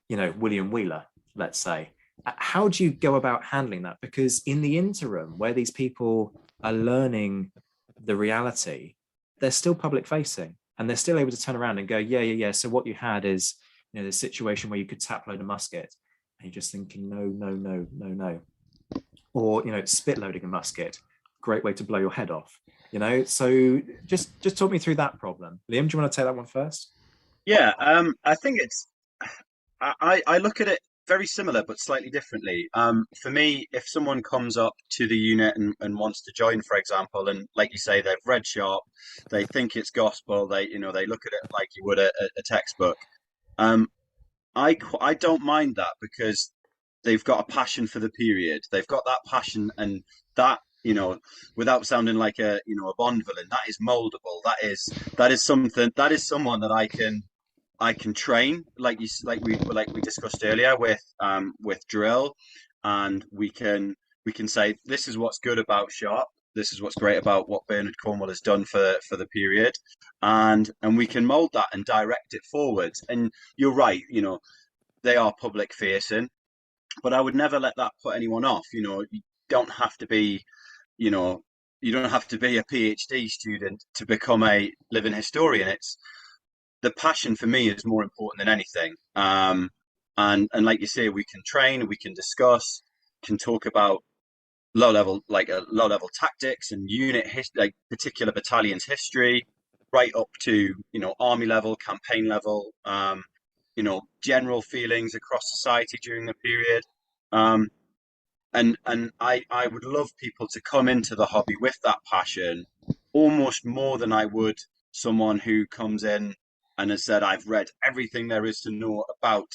William Wheeler, let's say. How do you go about handling that? Because in the interim, where these people are learning the reality, they're still public facing and they're still able to turn around and go, yeah. So what you had is, the situation where you could tap load a musket and you're just thinking, no. Or, spit loading a musket, great way to blow your head off, So just talk me through that problem. Liam, do you want to take that one first? Yeah, I think I look at it very similar, but slightly differently. For me, if someone comes up to the unit and wants to join, for example, and like you say, they've read Sharp, they think it's gospel, they look at it like you would a textbook. I don't mind that, because they've got a passion for the period. They've got that passion, and that, without sounding like a Bond villain, that is moldable. That is someone that I can train, like we discussed earlier with drill, and we can say, this is what's good about Sharp. This is what's great about what Bernard Cornwell has done for the period, and we can mold that and direct it forward. And you're right, they are public facing, but I would never let that put anyone off. You don't have to be, you don't have to be a PhD student to become a living historian. It's the passion for me is more important than anything. And like you say, we can train, we can discuss, can talk about low level tactics and unit history, like particular battalions history, right up to army level, campaign level, general feelings across society during the period. And I would love people to come into the hobby with that passion, almost more than I would someone who comes in and has said, I've read everything there is to know about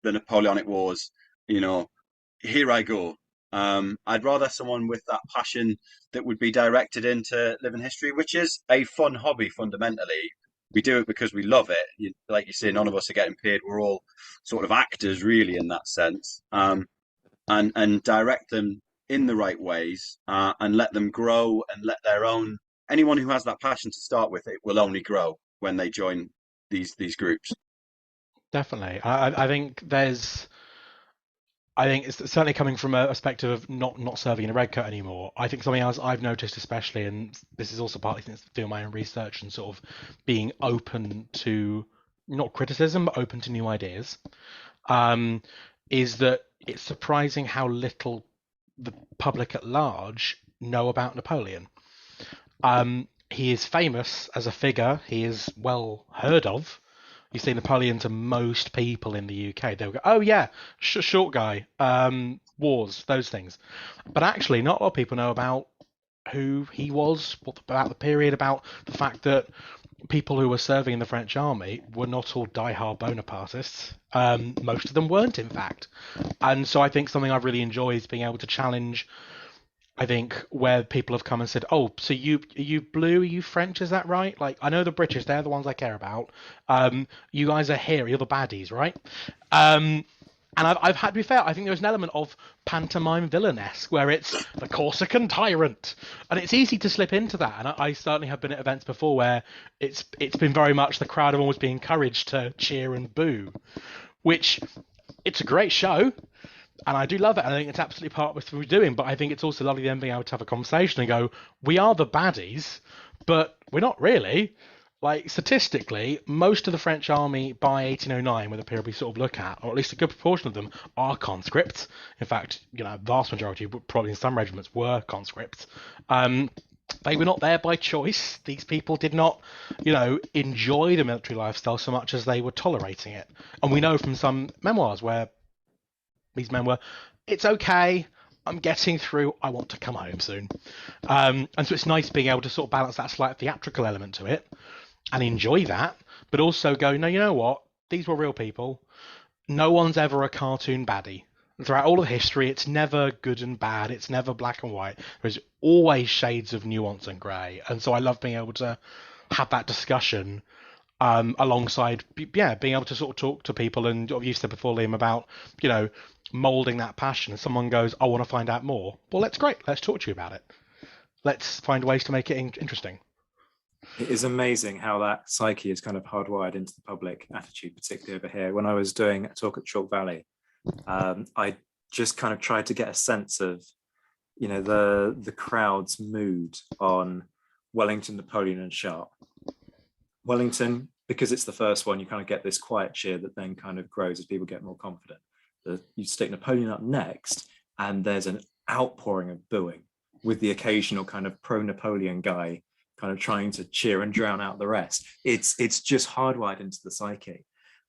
the Napoleonic Wars, here I go. I'd rather someone with that passion that would be directed into living history, which is a fun hobby fundamentally. We do it because we love it. Like you say, none of us are getting paid. We're all sort of actors, really, in that sense. And direct them in the right ways, and let them grow and let their own. Anyone who has that passion to start with, it will only grow when they join these groups. Definitely. I think it's certainly coming from a perspective of not serving in a red coat anymore. I think something else I've noticed, especially, and this is also partly since doing my own research and sort of being open to not criticism, but open to new ideas, is that it's surprising how little the public at large know about Napoleon. He is famous as a figure. He is well heard of. You say Napoleon to most people in the UK, they'll go, oh yeah, short guy, wars, those things. But actually, not a lot of people know about who he was, about the period, about the fact that people who were serving in the French army were not all diehard Bonapartists. Most of them weren't, in fact. And so I think something I've really enjoyed is being able to challenge I think, where people have come and said, "Oh, so are you blue? Are you French? Is that right? Like, I know the British; they're the ones I care about. You guys are here. You're the baddies, right?" And I've had to be fair. I think there's an element of pantomime villainesque where it's the Corsican tyrant, and it's easy to slip into that. And I certainly have been at events before where it's been very much the crowd have always been encouraged to cheer and boo, which it's a great show. And I do love it. And I think it's absolutely part of what we're doing. But I think it's also lovely then being able to have a conversation and go, we are the baddies, but we're not really. Like, statistically, most of the French army by 1809, with the period we sort of look at, or at least a good proportion of them, are conscripts. In fact, vast majority, probably in some regiments, were conscripts. They were not there by choice. These people did not, enjoy the military lifestyle so much as they were tolerating it. And we know from some memoirs where these men were, it's okay, I'm getting through, I want to come home soon. And so it's nice being able to sort of balance that slight theatrical element to it and enjoy that, but also go, no, you know what? These were real people. No one's ever a cartoon baddie. Throughout all of history, it's never good and bad. It's never black and white. There's always shades of nuance and grey. And so I love being able to have that discussion alongside, being able to sort of talk to people. And you said before, Liam, about, moulding that passion. And someone goes, I want to find out more. Well, that's great. Let's talk to you about it. Let's find ways to make it interesting. It is amazing how that psyche is kind of hardwired into the public attitude, particularly over here. When I was doing a talk at Chalk Valley, I just kind of tried to get a sense of, the crowd's mood on Wellington, Napoleon, and Sharp. Wellington, because it's the first one, you kind of get this quiet cheer that then kind of grows as people get more confident. You stick Napoleon up next, and there's an outpouring of booing, with the occasional kind of pro-Napoleon guy kind of trying to cheer and drown out the rest. It's just hardwired into the psyche.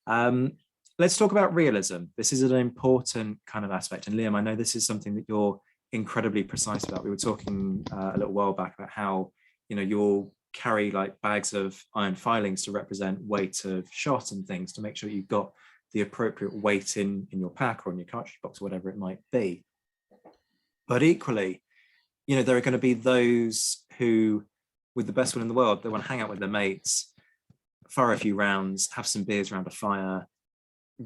Let's talk about realism. This is an important kind of aspect. And Liam, I know this is something that you're incredibly precise about. We were talking a little while back about how, you'll carry like bags of iron filings to represent weight of shot and things to make sure you've got the appropriate weight in your pack or in your cartridge box or whatever it might be. But equally, there are going to be those who, with the best will in the world, they want to hang out with their mates, fire a few rounds, have some beers around a fire,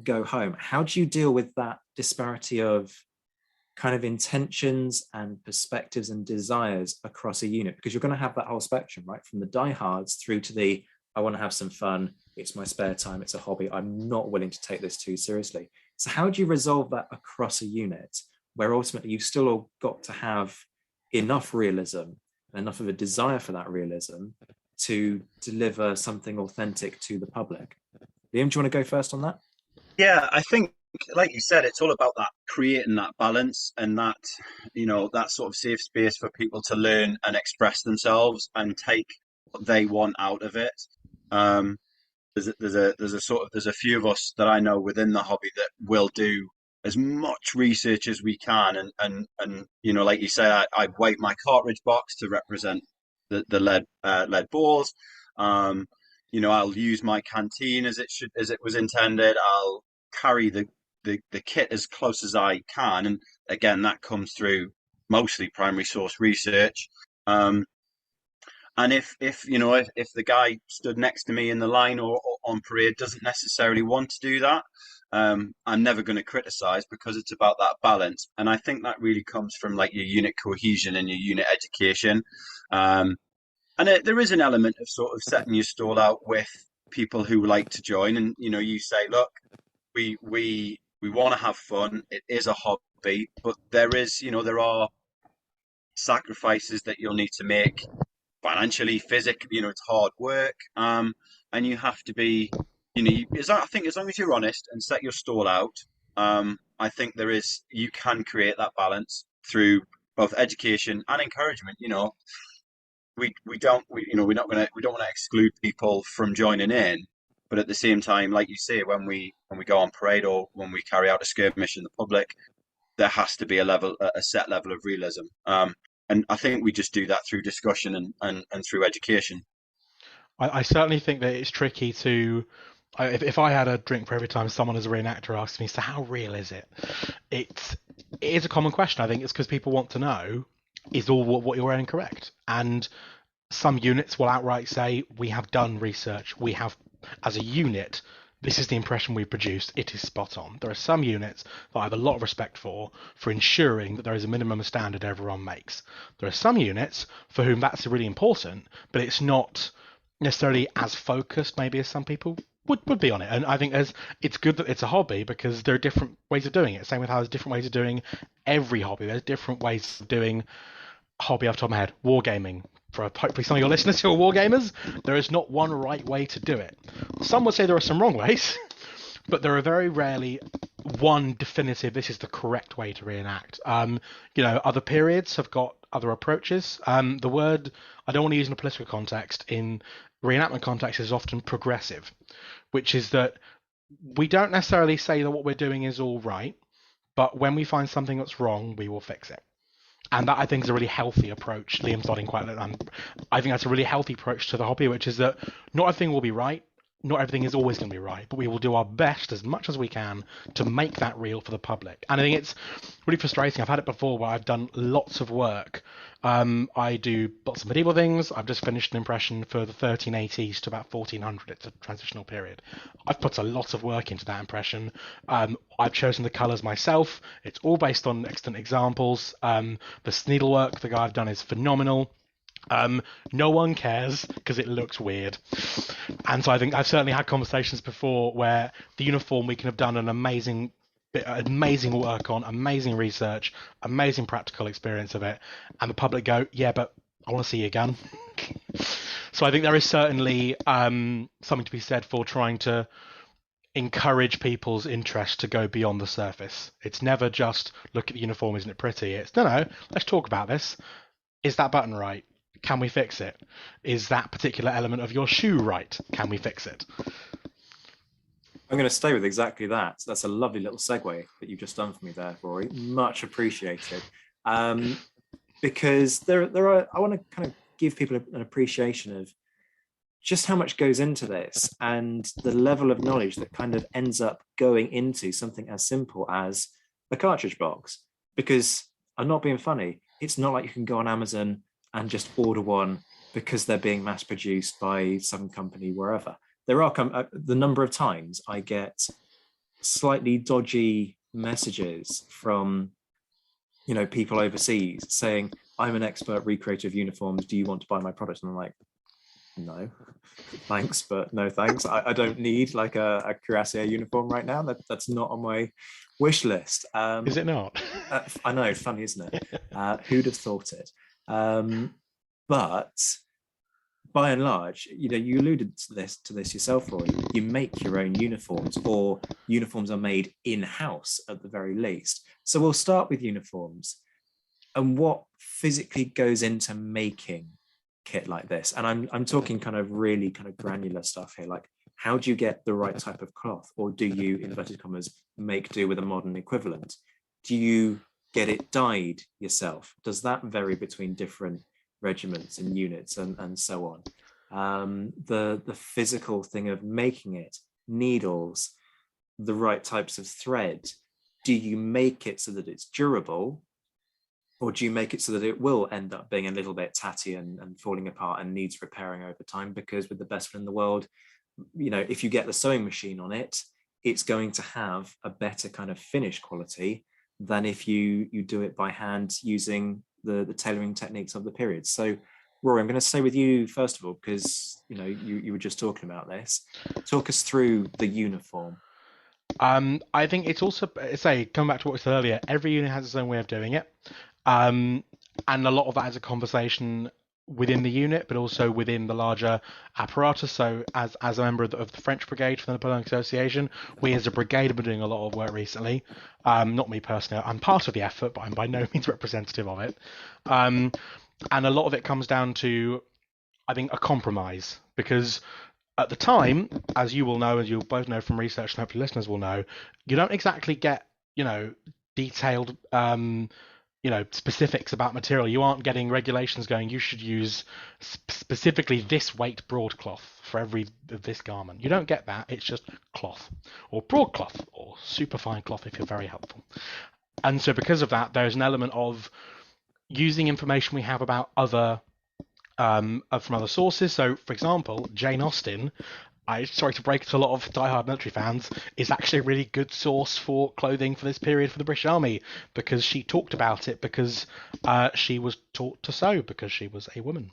go home. How do you deal with that disparity of kind of intentions and perspectives and desires across a unit? Because you're going to have that whole spectrum, right? From the diehards through to the, I want to have some fun, it's my spare time, it's a hobby, I'm not willing to take this too seriously. So how do you resolve that across a unit where ultimately you've still all got to have enough realism, enough of a desire for that realism to deliver something authentic to the public? Liam, do you want to go first on that? Yeah, I think, like you said, it's all about that creating that balance and that, that sort of safe space for people to learn and express themselves and take what they want out of it. There's a few of us that I know within the hobby that will do as much research as we can, and like you say, I weight my cartridge box to represent the lead balls. I'll use my canteen as it was intended. I'll carry the kit as close as I can, and again, that comes through mostly primary source research. And if the guy stood next to me in the line or on parade doesn't necessarily want to do that, I'm never going to criticize, because it's about that balance. And I think that really comes from like your unit cohesion and your unit education. And there is an element of sort of setting your stall out with people who like to join, and you say, look, we want to have fun. It is a hobby, but there are sacrifices that you'll need to make financially, physically. It's hard work, and you have to be, I think as long as you're honest and set your stall out, I think you can create that balance through both education and encouragement. We don't want to exclude people from joining in, but at the same time, like you say, when we go on parade or when we carry out a skirmish in the public, there has to be a set level of realism. And I think we just do that through discussion and through education. I certainly think that it's tricky to, if I had a drink for every time someone as a reenactor asks me, so how real is it? It is a common question. I think it's because people want to know. is all what you're wearing correct? And some units will outright say, we have done research, we have, as a unit, this is the impression we produced, it is spot on. There are some units that I have a lot of respect for ensuring that there is a minimum standard everyone makes. There are some units for whom that's really important, but it's not necessarily as focused maybe as some people would be on it. And I think it's good that it's a hobby because there are different ways of doing it. Same with how there's different ways of doing every hobby. There's different ways of doing hobby off the top of my head. Wargaming. For hopefully some of your listeners who are wargamers, there is not one right way to do it. Some would say there are some wrong ways, but there are very rarely one definitive, this is the correct way to reenact. Other periods have got other approaches. The word I don't want to use in a political context, in reenactment context, is often progressive, which is that we don't necessarily say that what we're doing is all right, but when we find something that's wrong, we will fix it. And that, I think, is a really healthy approach. Liam's nodding quite a lot. I think that's a really healthy approach to the hobby, which is that not everything will be right. Not everything is always going to be right, but we will do our best as much as we can to make that real for the public. And I think it's really frustrating. I've had it before where I've done lots of work. I do lots of medieval things. I've just finished an impression for the 1380s to about 1400. It's a transitional period. I've put a lot of work into that impression. I've chosen the colours myself. It's all based on excellent examples. The needlework the guy I've done is phenomenal. No one cares because it looks weird. And so I think I've certainly had conversations before where the uniform we can have done an amazing work on, amazing research, amazing practical experience of it, and the public go, yeah, but I want to see your gun. So I think there is certainly something to be said for trying to encourage people's interest to go beyond the surface. It's never just look at the uniform, isn't it pretty? It's no, let's talk about this. Is that button right? Can we fix it? Is that particular element of your shoe right? Can we fix it? I'm going to stay with exactly that. That's a lovely little segue that you've just done for me there, Rory. Much appreciated. Because there are, I want to kind of give people an appreciation of just how much goes into this and the level of knowledge that kind of ends up going into something as simple as a cartridge box. Because I'm not being funny. It's not like you can go on Amazon and just order one because they're being mass produced by some company wherever. There are the number of times I get slightly dodgy messages from, people overseas saying, I'm an expert recreator of uniforms. Do you want to buy my product? And I'm like, no, thanks, but no thanks. I don't need like a cuirassier uniform right now. That's not on my wish list. Is it not? I know, funny, isn't it? Who'd have thought it? But by and large, you alluded to this yourself, Roy. You make your own uniforms, or uniforms are made in-house at the very least. So we'll start with uniforms and what physically goes into making kit like this. And I'm talking kind of really kind of granular stuff here. Like, how do you get the right type of cloth, or do you, inverted commas, make do with a modern equivalent? Do you get it dyed yourself? Does that vary between different regiments and units and so on? The physical thing of making it, needles, the right types of thread. Do you make it so that it's durable, or do you make it so that it will end up being a little bit tatty and falling apart and needs repairing over time? Because with the best one in the world, if you get the sewing machine on it, it's going to have a better kind of finish quality than if you do it by hand using the tailoring techniques of the period. So, Rory, I'm going to stay with you first of all, because you were just talking about this. Talk us through the uniform. I think it's also, coming back to what we said earlier, every unit has its own way of doing it. And a lot of that is a conversation within the unit, but also within the larger apparatus. So as a member of the French Brigade for the Napoleonic Association, we as a brigade have been doing a lot of work recently. Not me personally, I'm part of the effort, but I'm by no means representative of it. And a lot of it comes down to, I think, a compromise, because at the time, as you will know, as you'll both know from research, and hopefully listeners will know, you don't exactly get, detailed specifics about material. You aren't getting regulations going, you should use specifically this weight broadcloth for every this garment. You don't get that. It's just cloth, or broadcloth, or superfine cloth if you're very helpful. And so because of that, there's an element of using information we have about other from other sources. So, for example, Jane Austen, sorry to break it to a lot of diehard military fans, is actually a really good source for clothing for this period for the British Army, because she talked about it, because she was taught to sew, because she was a woman.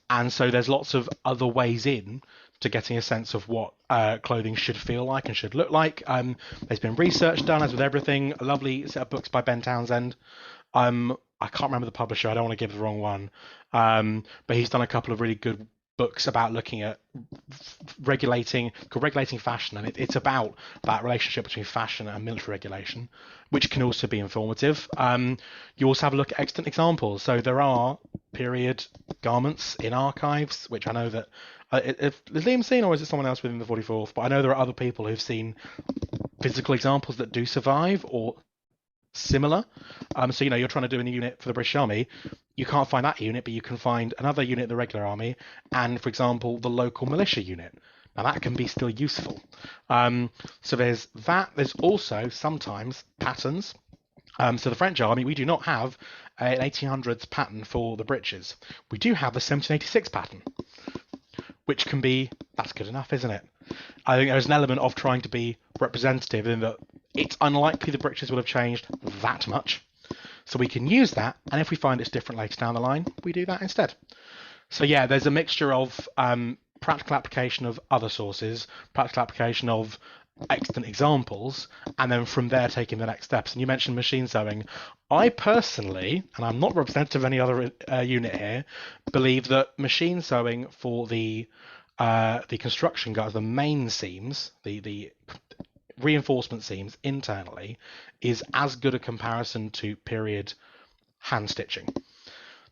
And so there's lots of other ways in to getting a sense of what clothing should feel like and should look like. There's been research done, as with everything, a lovely set of books by Ben Townsend. I can't remember the publisher, I don't want to give the wrong one, but he's done a couple of really good books about looking at regulating fashion, and it's about that relationship between fashion and military regulation, which can also be informative. You also have a look at extant examples. So there are period garments in archives, which I know that is Liam seen, or is it someone else within the 44th? But I know there are other people who've seen physical examples that do survive or similar. So you're trying to do a unit for the British Army, you can't find that unit, but you can find another unit in the regular army, and for example the local militia unit. Now that can be still useful. So there's that. There's also sometimes patterns. So the French army, we do not have an 1800s pattern for the breeches. We do have the 1786 pattern, which can be, that's good enough, isn't it? I think there's an element of trying to be representative in that it's unlikely the breeches will have changed that much. So we can use that, and if we find it's different later down the line, we do that instead. So yeah, there's a mixture of practical application of other sources, practical application of extant examples, and then from there taking the next steps. And you mentioned machine sewing. I personally, and I'm not representative of any other unit here, believe that machine sewing for the construction guards, the main seams, the reinforcement seams internally, is as good a comparison to period hand stitching.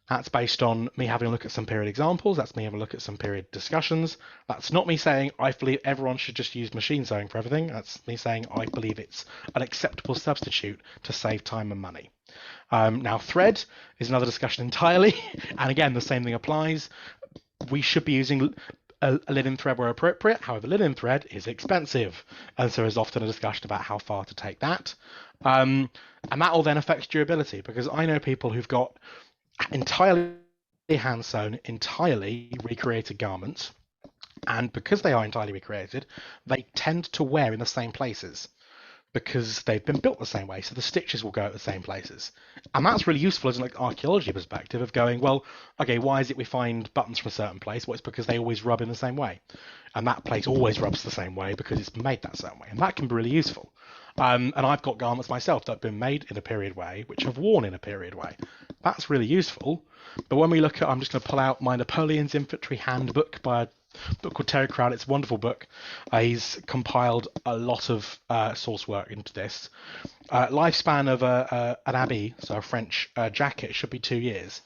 That's based on me having a look at some period examples. That's me having a look at some period discussions. That's not me saying I believe everyone should just use machine sewing for everything. That's me saying I believe it's an acceptable substitute to save time and money. Now, thread is another discussion entirely. And again, the same thing applies. We should be using a linen thread where appropriate. However, linen thread is expensive, and so there's often a discussion about how far to take that. And that all then affects durability, because I know people who've got entirely hand sewn, entirely recreated garments, and because they are entirely recreated, they tend to wear in the same places because they've been built the same way, so the stitches will go at the same places. And that's really useful as an archaeology perspective of going, well, okay, why is it we find buttons from a certain place? Well, it's because they always rub in the same way, and that place always rubs the same way because it's made that certain way, and that can be really useful. And I've got garments myself that have been made in a period way, which have worn in a period way. That's really useful. But when we look at, I'm just going to pull out my Napoleon's Infantry Handbook by a book called Terry Crowd. It's a wonderful book. He's compiled a lot of source work into this. Lifespan of an abbey, so a French jacket, should be 2 years.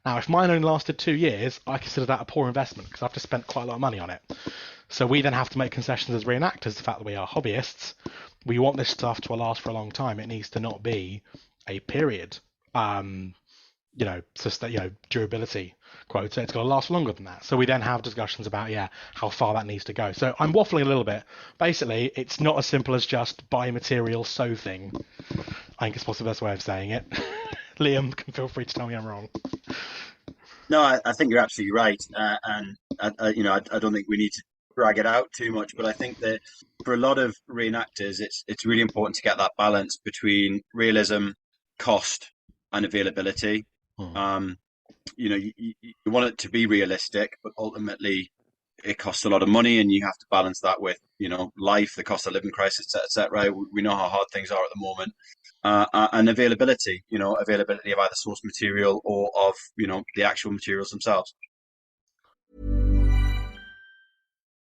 Now, if mine only lasted 2 years, I consider that a poor investment because I've just spent quite a lot of money on it. So we then have to make concessions as reenactors, the fact that we are hobbyists. We want this stuff to last for a long time. It needs to not be a period, durability quota. It's got to last longer than that. So we then have discussions about, how far that needs to go. So I'm waffling a little bit. Basically, it's not as simple as just buy material, sew thing. I think it's possibly the best way of saying it. Liam can feel free to tell me I'm wrong. No, I think you're absolutely right. And I don't think we need to drag it out too much, but I think that for a lot of reenactors, it's really important to get that balance between realism, cost, and availability. You want it to be realistic, but ultimately it costs a lot of money, and you have to balance that with life, the cost of living crisis, etc. We know how hard things are at the moment, and availability. Availability of either source material or of the actual materials themselves.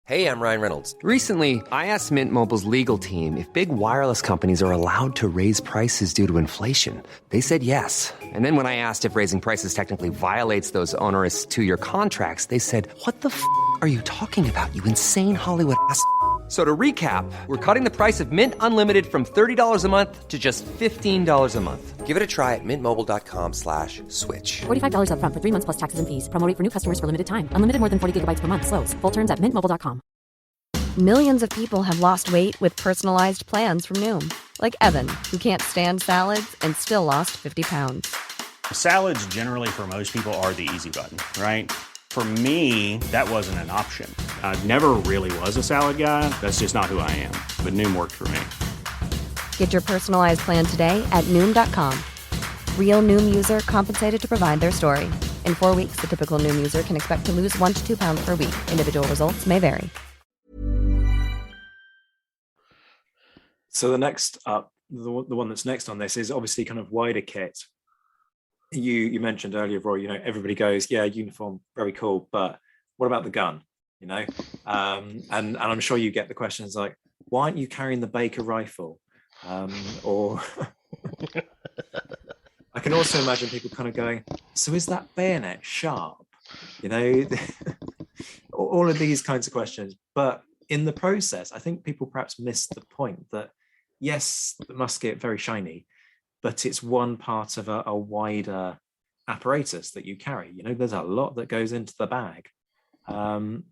Hey, I'm Ryan Reynolds. Recently, I asked Mint Mobile's legal team if big wireless companies are allowed to raise prices due to inflation. They said yes. And then when I asked if raising prices technically violates those onerous 2-year contracts, they said, "What the f*** are you talking about, you insane Hollywood ass?" So to recap, we're cutting the price of Mint Unlimited from $30 a month to just $15 a month. Give it a try at mintmobile.com/switch. $45 up front for 3 months plus taxes and fees. Promo rate for new customers for limited time. Unlimited more than 40 gigabytes per month. Slows full terms at mintmobile.com. Millions of people have lost weight with personalized plans from Noom. Like Evan, who can't stand salads and still lost 50 pounds. Salads generally for most people are the easy button, right? For me, that wasn't an option. I never really was a salad guy. That's just not who I am. But Noom worked for me. Get your personalized plan today at Noom.com. Real Noom user compensated to provide their story. In 4 weeks, the typical Noom user can expect to lose 1 to 2 pounds per week. Individual results may vary. So the next up, the one that's next on this is obviously kind of wider kit. You mentioned earlier, Rory, everybody goes, yeah, uniform, very cool, but what about the gun? And I'm sure you get the questions like, why aren't you carrying the Baker rifle? Or I can also imagine people kind of going, so is that bayonet sharp? All of these kinds of questions. But in the process, I think people perhaps miss the point that, yes, the musket, very shiny, but it's one part of a wider apparatus that you carry. There's a lot that goes into the bag. So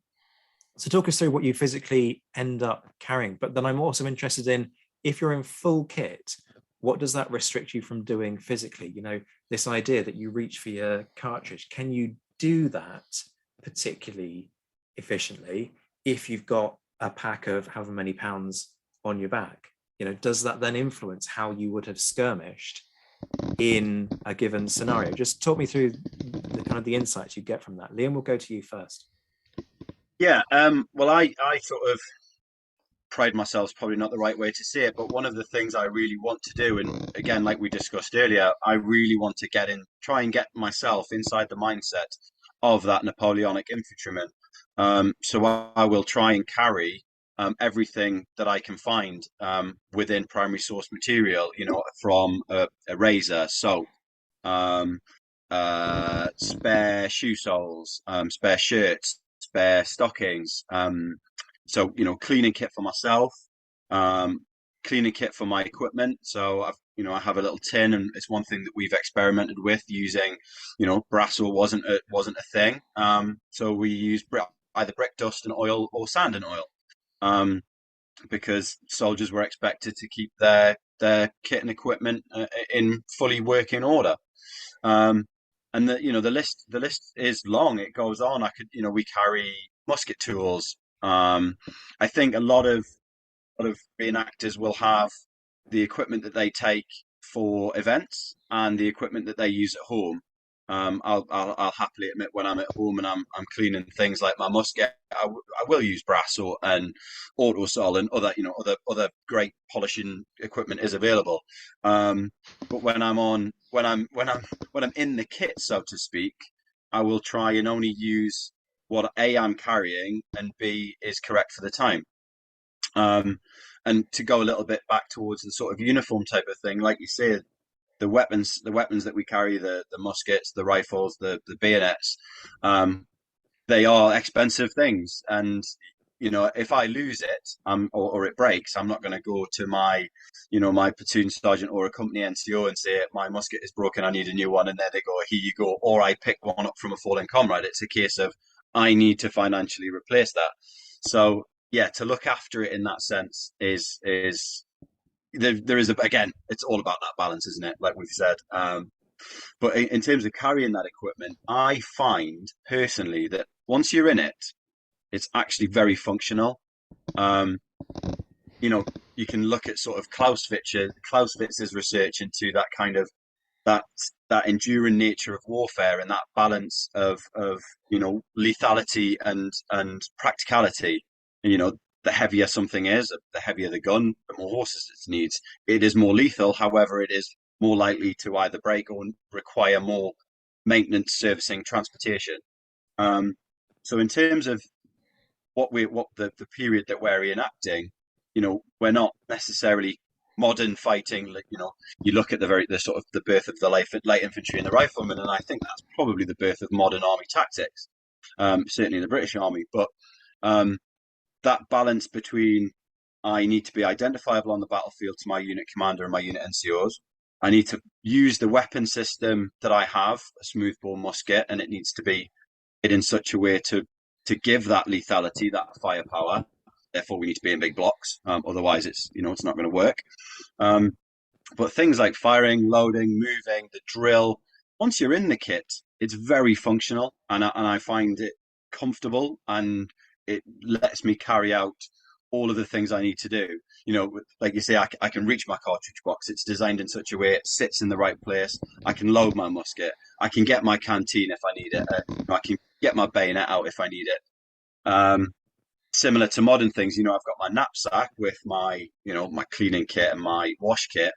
talk us through what you physically end up carrying. But then I'm also interested in, if you're in full kit, what does that restrict you from doing physically? This idea that you reach for your cartridge, can you do that particularly efficiently if you've got a pack of however many pounds on your back? Does that then influence how you would have skirmished in a given scenario? Just talk me through the kind of the insights you get from that. Liam, we'll go to you first. Yeah, well, I sort of pride myself is probably not the right way to say it, but one of the things I really want to do, and again, like we discussed earlier, I really want to try and get myself inside the mindset of that Napoleonic infantryman. So I will try and carry everything that I can find within primary source material, from a razor, soap, spare shoe soles, spare shirts, spare stockings. So, cleaning kit for myself, cleaning kit for my equipment. So I have a little tin, and it's one thing that we've experimented with using, brass wasn't a thing. So we use either brick dust and oil or sand and oil, because soldiers were expected to keep their kit and equipment in fully working order. And the list is long. It goes on. We carry musket tools. I think a lot of reenactors will have the equipment that they take for events and the equipment that they use at home. I'll happily admit, when I'm at home and I'm cleaning things like my musket, I will use brass and autosol and other great polishing equipment is available. But when I'm in the kit, so to speak, I will try and only use what A, I'm carrying, and B, is correct for the time. And to go a little bit back towards the sort of uniform type of thing, like you said, the weapons that we carry, the muskets, the rifles, the bayonets, they are expensive things. And, if I lose it or it breaks, I'm not going to go to my platoon sergeant or a company NCO and say, my musket is broken, I need a new one. And there they go, here you go. Or I pick one up from a fallen comrade. It's a case of, I need to financially replace that. So yeah, to look after it in that sense is there is again, it's all about that balance, isn't it? Like we've said. But in terms of carrying that equipment, I find personally that once you're in it, it's actually very functional. You can look at sort of Clausewitz's research into that kind of that enduring nature of warfare and that balance of lethality and practicality. The heavier something is, the heavier the gun, the more horses it needs. It is more lethal, however, it is more likely to either break or require more maintenance, servicing, transportation. So in terms of what the period that we're reenacting, we're not necessarily modern fighting. You look at the sort of the birth of the light infantry and the riflemen, and I think that's probably the birth of modern army tactics, certainly in the British Army. But that balance between, I need to be identifiable on the battlefield to my unit commander and my unit NCOs. I need to use the weapon system that I have, a smoothbore musket, and it needs to be in such a way to give that lethality, that firepower. Therefore, we need to be in big blocks. Otherwise, it's not going to work. But things like firing, loading, moving, the drill, once you're in the kit, it's very functional, and I find it comfortable, and it lets me carry out all of the things I need to do. Like you say, I can reach my cartridge box. It's designed in such a way it sits in the right place. I can load my musket. I can get my canteen if I need it. I can get my bayonet out if I need it. Similar to modern things, I've got my knapsack with my, my cleaning kit and my wash kit.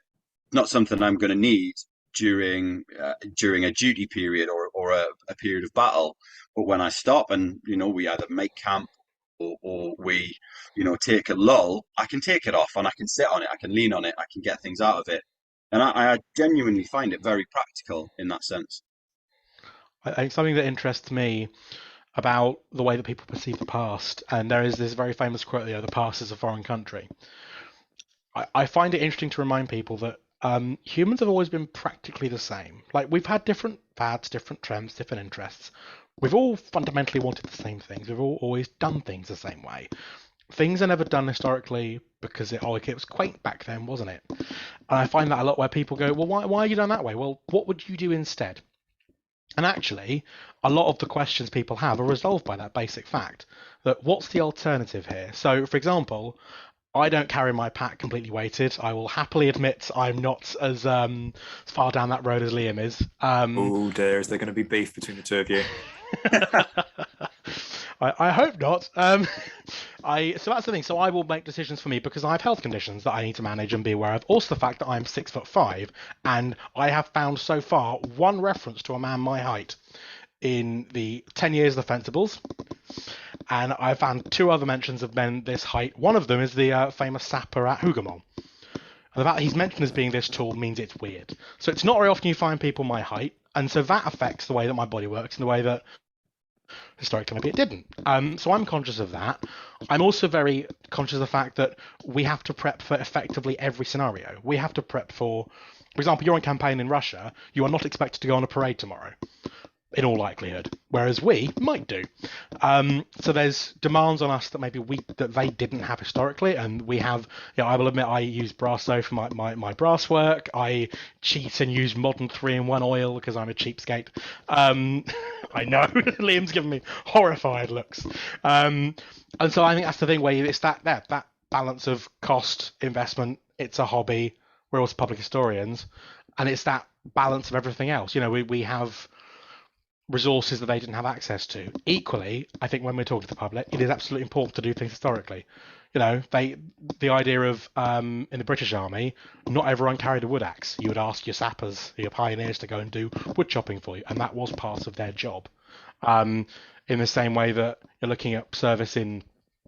Not something I'm going to need during a duty period or a period of battle. But when I stop and, we either make camp or we, take a lull, I can take it off and I can sit on it, I can lean on it, I can get things out of it. And I genuinely find it very practical in that sense. I think something that interests me about the way that people perceive the past, and there is this very famous quote, the past is a foreign country. I find it interesting to remind people that humans have always been practically the same. Like, we've had different fads, different trends, different interests. We've all fundamentally wanted the same things. We've all always done things the same way. Things are never done historically because it was quaint back then, wasn't it? And I find that a lot where people go, well, why are you done that way? Well, what would you do instead? And actually, a lot of the questions people have are resolved by that basic fact that what's the alternative here? So, for example, I don't carry my pack completely weighted. I will happily admit I'm not as far down that road as Liam is. Oh dear, is there going to be beef between the two of you? I hope not. So that's the thing. So I will make decisions for me because I have health conditions that I need to manage and be aware of. Also, the fact that I'm 6'5", and I have found so far one reference to a man my height in the 10 years of the Fencibles, and I found 2 other mentions of men this height. One of them is the famous sapper at Hougoumont. And the fact that he's mentioned as being this tall means it's weird. So it's not very often you find people my height, and so that affects the way that my body works and the way that historically maybe it didn't. So I'm conscious of that. I'm also very conscious of the fact that we have to prep for effectively every scenario. We have to prep for example, you're on campaign in Russia, you are not expected to go on a parade tomorrow, in all likelihood, whereas we might do. So there's demands on us that maybe that they didn't have historically, and we have. I will admit I use Brasso for my brass work. I cheat and use modern 3-in-1 oil because I'm a cheapskate. I know Liam's giving me horrified looks, and so I think that's the thing where it's that balance of cost investment. It's a hobby. We're also public historians, and it's that balance of everything else. We have resources that they didn't have access to. Equally, I think when we're talking to the public, it is absolutely important to do things historically. The idea of in the British Army, not everyone carried a wood axe. You would ask your sappers, your pioneers, to go and do wood chopping for you, and that was part of their job. In the same way that you're looking at service in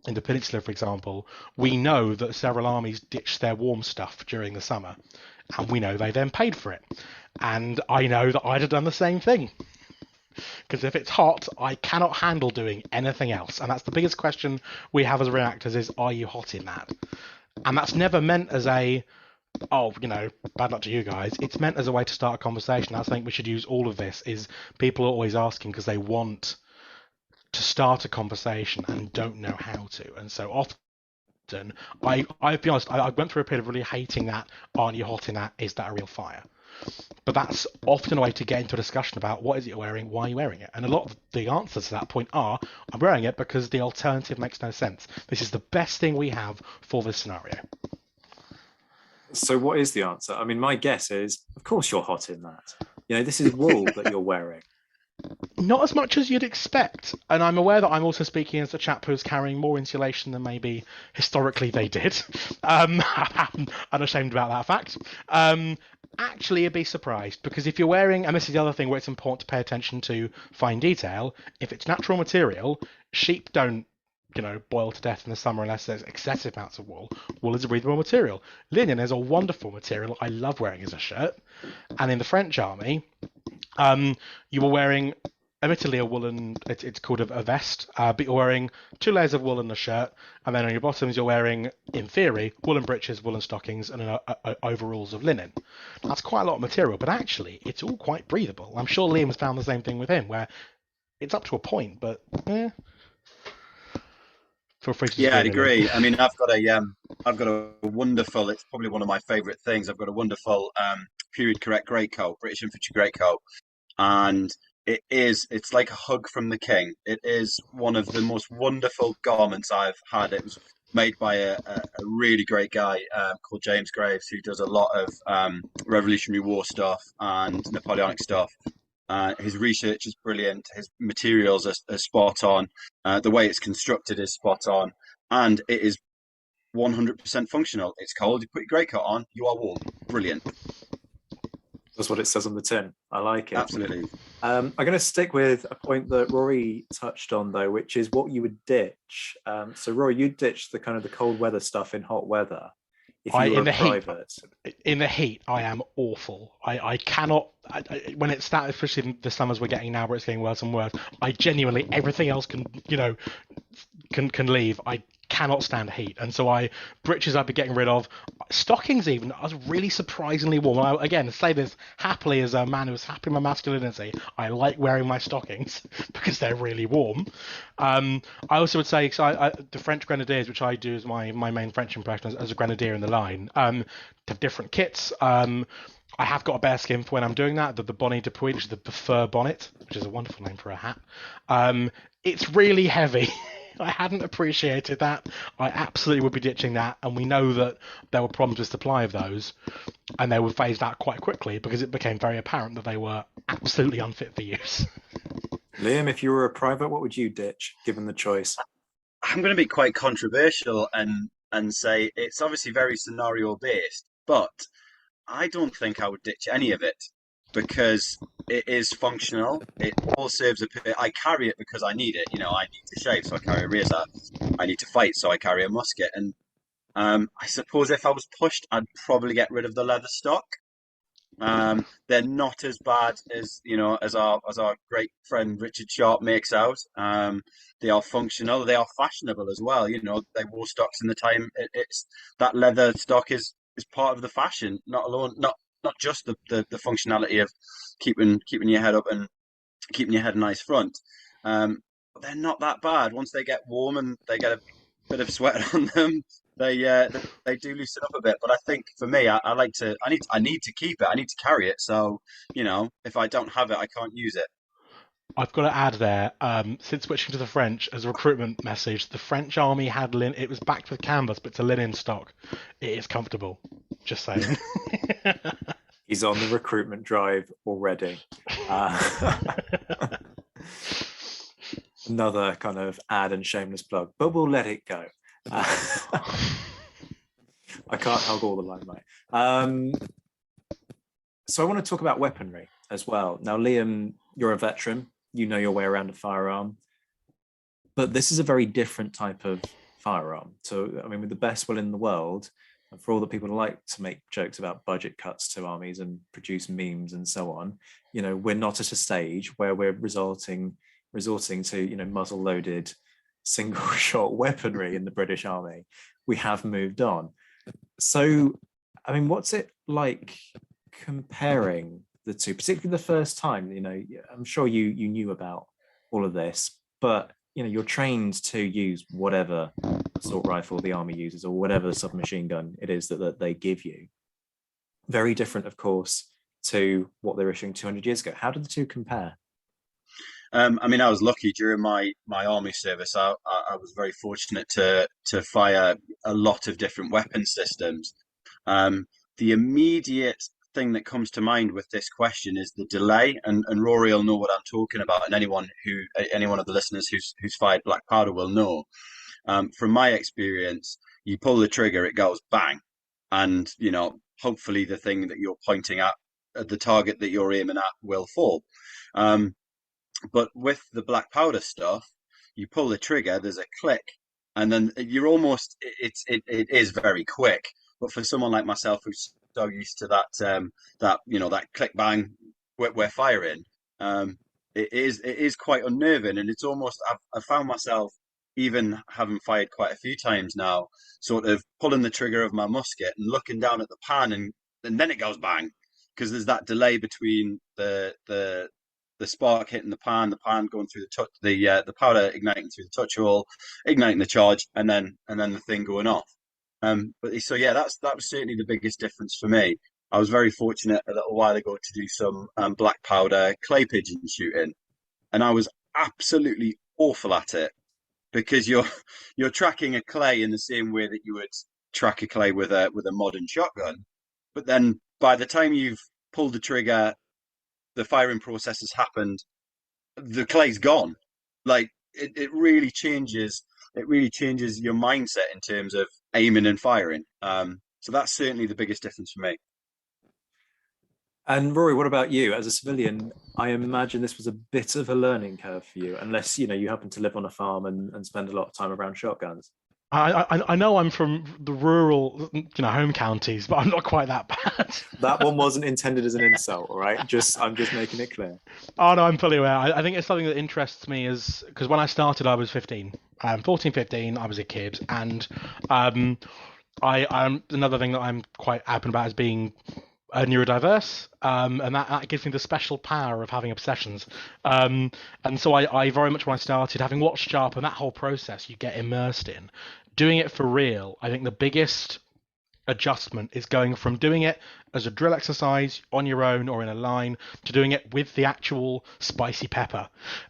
the Peninsula, for example, we know that several armies ditched their warm stuff during the summer, and we know they then paid for it. And I know that I'd have done the same thing. Because if it's hot, I cannot handle doing anything else. And that's the biggest question we have as reactors is, are you hot in that? And that's never meant as bad luck to you guys. It's meant as a way to start a conversation. I think we should use all of this, is people are always asking because they want to start a conversation and don't know how to. And so often, I'll be honest, I went through a period of really hating that, aren't you hot in that? Is that a real fire? But that's often a way to get into a discussion about what is it you're wearing, why are you wearing it? And a lot of the answers to that point are, I'm wearing it because the alternative makes no sense. This is the best thing we have for this scenario. So what is the answer? I mean, my guess is, of course you're hot in that. This is wool that you're wearing. Not as much as you'd expect. And I'm aware that I'm also speaking as a chap who's carrying more insulation than maybe historically they did. I'm unashamed about that fact. Actually, you'd be surprised, because if you're wearing, and this is the other thing where it's important to pay attention to fine detail, if it's natural material, sheep don't, boil to death in the summer unless there's excessive amounts of wool. Wool is a breathable material. Linen is a wonderful material I love wearing as a shirt. And in the French army, you were wearing, admittedly, a woolen, it's called a vest, but you're wearing 2 layers of wool and a shirt, and then on your bottoms you're wearing, in theory, woolen breeches, woolen stockings, and overalls of linen. That's quite a lot of material, but actually it's all quite breathable. I'm sure Liam has found the same thing with him, where it's up to a point, but feel free to. Yeah, I'd agree. I mean, I've got a wonderful. It's probably one of my favourite things. I've got a wonderful period correct greatcoat, British infantry greatcoat. and it's like a hug from the king. It is one of the most wonderful garments I've had. It was made by a really great guy called James Graves, who does a lot of Revolutionary War stuff and Napoleonic stuff. His research is brilliant. His materials are spot on. The way it's constructed is spot on, and it is 100% functional. It's cold. You put your greatcoat on, you are warm. Brilliant. That's what it says on the tin. I like it. Absolutely. I'm going to stick with a point that Rory touched on, though, which is what you would ditch. So, Rory, you ditch the kind of the cold weather stuff in hot weather. If you were a private. In the heat, I am awful. I cannot. When it started, especially in the summers we're getting now, where it's getting worse and worse. I genuinely, everything else can leave. I cannot stand heat, and so breeches I'd be getting rid of. Stockings even, I was really surprisingly warm. I, again, say this happily as a man who's happy in my masculinity, I like wearing my stockings because they're really warm. I also would say, the French Grenadiers, which I do as my main French impression as a grenadier in the line, have different kits. I have got a bearskin for when I'm doing that, the bonnet de pluie, which is the fur bonnet, which is a wonderful name for a hat. It's really heavy. I hadn't appreciated that. I absolutely would be ditching that, and we know that there were problems with supply of those, and they were phased out quite quickly because it became very apparent that they were absolutely unfit for use. Liam, if you were a private, what would you ditch, given the choice? I'm going to be quite controversial and say it's obviously very scenario based, but I don't think I would ditch any of it because it is functional. It all serves a purpose. I carry it because I need it. I need to shave, so I carry a razor. I need to fight, so I carry a musket. And I suppose if I was pushed, I'd probably get rid of the leather stock. They're not as bad as as our great friend Richard Sharp makes out. They are functional. They are fashionable as well. They wore stocks in the time. It's that leather stock is part of the fashion, not just the functionality of keeping your head up and keeping your head nice front. But they're not that bad. Once they get warm and they get a bit of sweat on them, they do loosen up a bit. But I think for me, I need to keep it. I need to carry it. So if I don't have it, I can't use it. I've got to add there, since switching to the French as a recruitment message, the French army had it was backed with canvas, but it's a linen stock. It is comfortable. Just saying. He's on the recruitment drive already. Another kind of ad and shameless plug, but we'll let it go. I can't hug all the limelight. So I want to talk about weaponry as well. Now, Liam, you're a veteran. You know your way around a firearm. But this is a very different type of firearm. So, I mean, with the best will in the world, and for all the people who like to make jokes about budget cuts to armies and produce memes and so on, we're not at a stage where we're resorting to, muzzle-loaded single-shot weaponry in the British Army. We have moved on. So, I mean, what's it like comparing the two, particularly the first time? I'm sure you knew about all of this, but you're trained to use whatever assault rifle the army uses or whatever submachine gun it is that they give you. Very different, of course, to what they were issuing 200 years ago. How did the two compare? I mean, I was lucky during my army service. I was very fortunate to fire a lot of different weapon systems. The immediate thing that comes to mind with this question is the delay, and Rory will know what I'm talking about, and anyone of the listeners who's fired black powder will know. From my experience, you pull the trigger, it goes bang, and hopefully the thing that you're pointing at the target that you're aiming at will fall. But with the black powder stuff, you pull the trigger, there's a click, and then you're almost it is very quick. But for someone like myself who's so used to that click bang we're firing, it is quite unnerving, and it's almost I've found myself, even having fired quite a few times now, sort of pulling the trigger of my musket and looking down at the pan, and then it goes bang, because there's that delay between the spark hitting the pan going through the powder igniting through the touch hole, igniting the charge, and then the thing going off. But so yeah, that was certainly the biggest difference for me. I was very fortunate a little while ago to do some black powder clay pigeon shooting, and I was absolutely awful at it because you're tracking a clay in the same way that you would track a clay with a modern shotgun. But then by the time you've pulled the trigger, the firing process has happened, the clay's gone. Like it really changes. It really changes your mindset in terms of aiming and firing. So that's certainly the biggest difference for me. And Rory, what about you? As a civilian, I imagine this was a bit of a learning curve for you, unless you happen to live on a farm and spend a lot of time around shotguns. I know I'm from the rural, home counties, but I'm not quite that bad. That one wasn't intended as an insult, all right? I'm just making it clear. Oh no, I'm fully aware. I think it's something that interests me is because when I started, I was 15, 14, 15. I was a kid, and I'm another thing that I'm quite open about is being neurodiverse, and that gives me the special power of having obsessions. And so I very much when I started, having watched Sharp and that whole process you get immersed in, doing it for real, I think the biggest adjustment is going from doing it as a drill exercise on your own or in a line to doing it with the actual spicy pepper.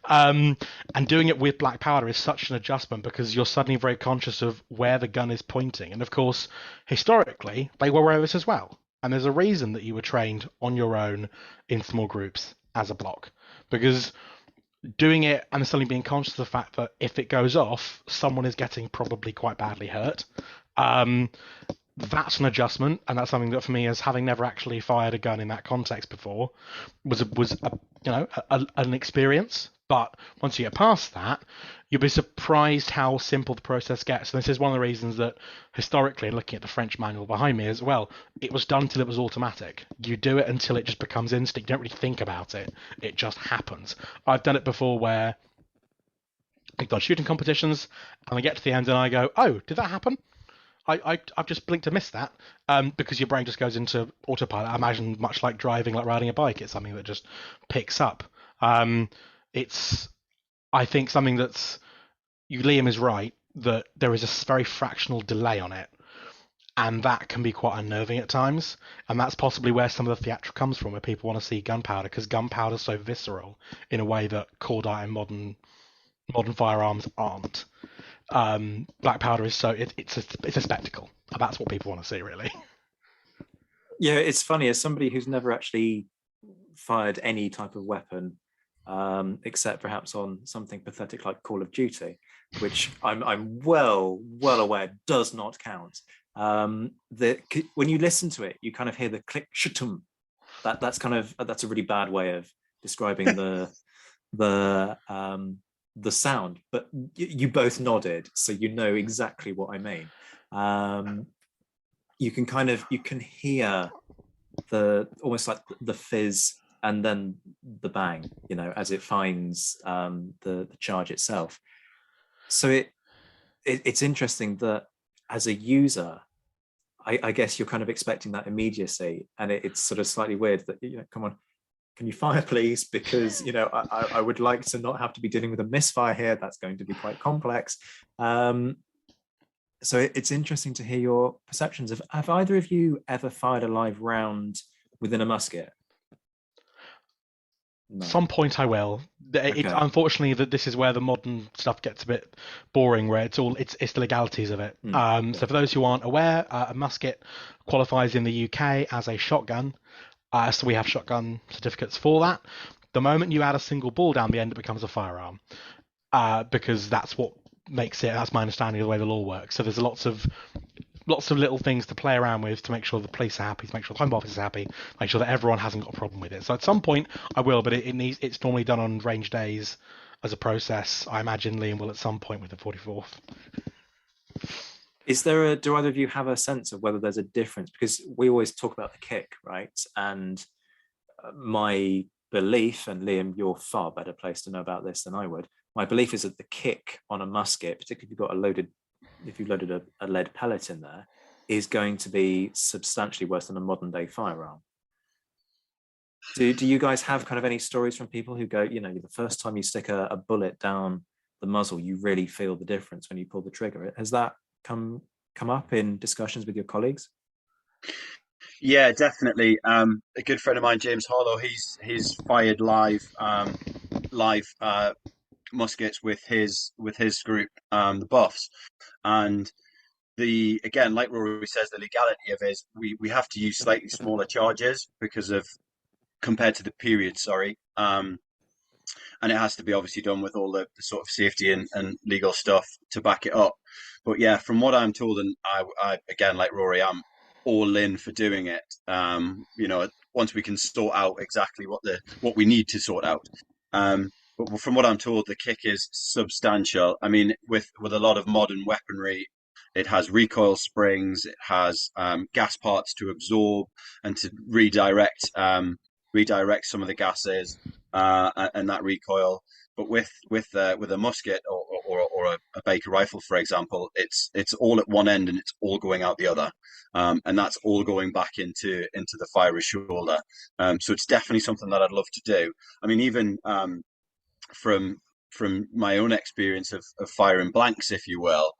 And doing it with black powder is such an adjustment because you're suddenly very conscious of where the gun is pointing. And of course, historically, they were this as well. And there's a reason that you were trained on your own in small groups as a block, because doing it and suddenly being conscious of the fact that if it goes off, someone is getting probably quite badly hurt. That's an adjustment, and that's something that for me, as having never actually fired a gun in that context before, was an experience. But once you get past that, you'll be surprised how simple the process gets. And this is one of the reasons that historically, looking at the French manual behind me as well, it was done till it was automatic. You do it until it just becomes instinct. You don't really think about it. It just happens. I've done it before where I've done shooting competitions, and I get to the end and I go, oh, did that happen? I've just blinked and missed that, because your brain just goes into autopilot. I imagine much like driving, like riding a bike, it's something that just picks up. It's, I think, something that's, Liam is right, that there is a very fractional delay on it, and that can be quite unnerving at times, and that's possibly where some of the theatrical comes from, where people want to see gunpowder, because gunpowder's so visceral in a way that cordite and modern firearms aren't. Black powder is so it's a spectacle. That's what people want to see, really. Yeah, it's funny, as somebody who's never actually fired any type of weapon, except perhaps on something pathetic like Call of Duty, which I'm well aware does not count. When you listen to it, you kind of hear the click shutum. That's a really bad way of describing the sound, but you both nodded, so you know exactly what I mean. You can hear almost like the fizz and then the bang, as it finds the charge itself. So it's interesting that as a user, I guess you're kind of expecting that immediacy, and it's sort of slightly weird that come on, can you fire please, because I would like to not have to be dealing with a misfire here. That's going to be quite complex. So it's interesting to hear your perceptions. Have either of you ever fired a live round within a musket? No. Some point I will. Okay. Unfortunately, that this is where the modern stuff gets a bit boring, where it's the legalities of it. So for those who aren't aware, a musket qualifies in the UK as a shotgun. So we have shotgun certificates for that. The moment you add a single ball down the end, it becomes a firearm, because that's what makes it. That's my understanding of the way the law works. So there's lots of little things to play around with to make sure the police are happy, to make sure the home office is happy, make sure that everyone hasn't got a problem with it. So at some point I will, but it's normally done on range days as a process. I imagine Liam will at some point with the 44th. Do either of you have a sense of whether there's a difference? Because we always talk about the kick, right? And my belief, and Liam, you're far better placed to know about this than I would. My belief is that the kick on a musket, particularly if you've loaded a lead pellet in there, is going to be substantially worse than a modern day firearm. Do you guys have kind of any stories from people who go, the first time you stick a bullet down the muzzle, you really feel the difference when you pull the trigger? Has that come up in discussions with your colleagues? Yeah, definitely. A good friend of mine, James Harlow, he's fired live muskets with his group, the Buffs, and the again, like Rory says, the legality of it is we have to use slightly smaller charges because of compared to the period. Sorry, and it has to be obviously done with all the sort of safety and legal stuff to back it up. But yeah, from what I'm told, and I again, like Rory, I'm all in for doing it. Once we can sort out exactly what we need to sort out. But from what I'm told, the kick is substantial. I mean, with a lot of modern weaponry, it has recoil springs, it has gas parts to absorb and to redirect some of the gases and that recoil. But with a musket or a Baker rifle, for example, it's all at one end and it's all going out the other, and that's all going back into the firer's shoulder. So it's definitely something that I'd love to do. I mean, even from my own experience of firing blanks, if you will,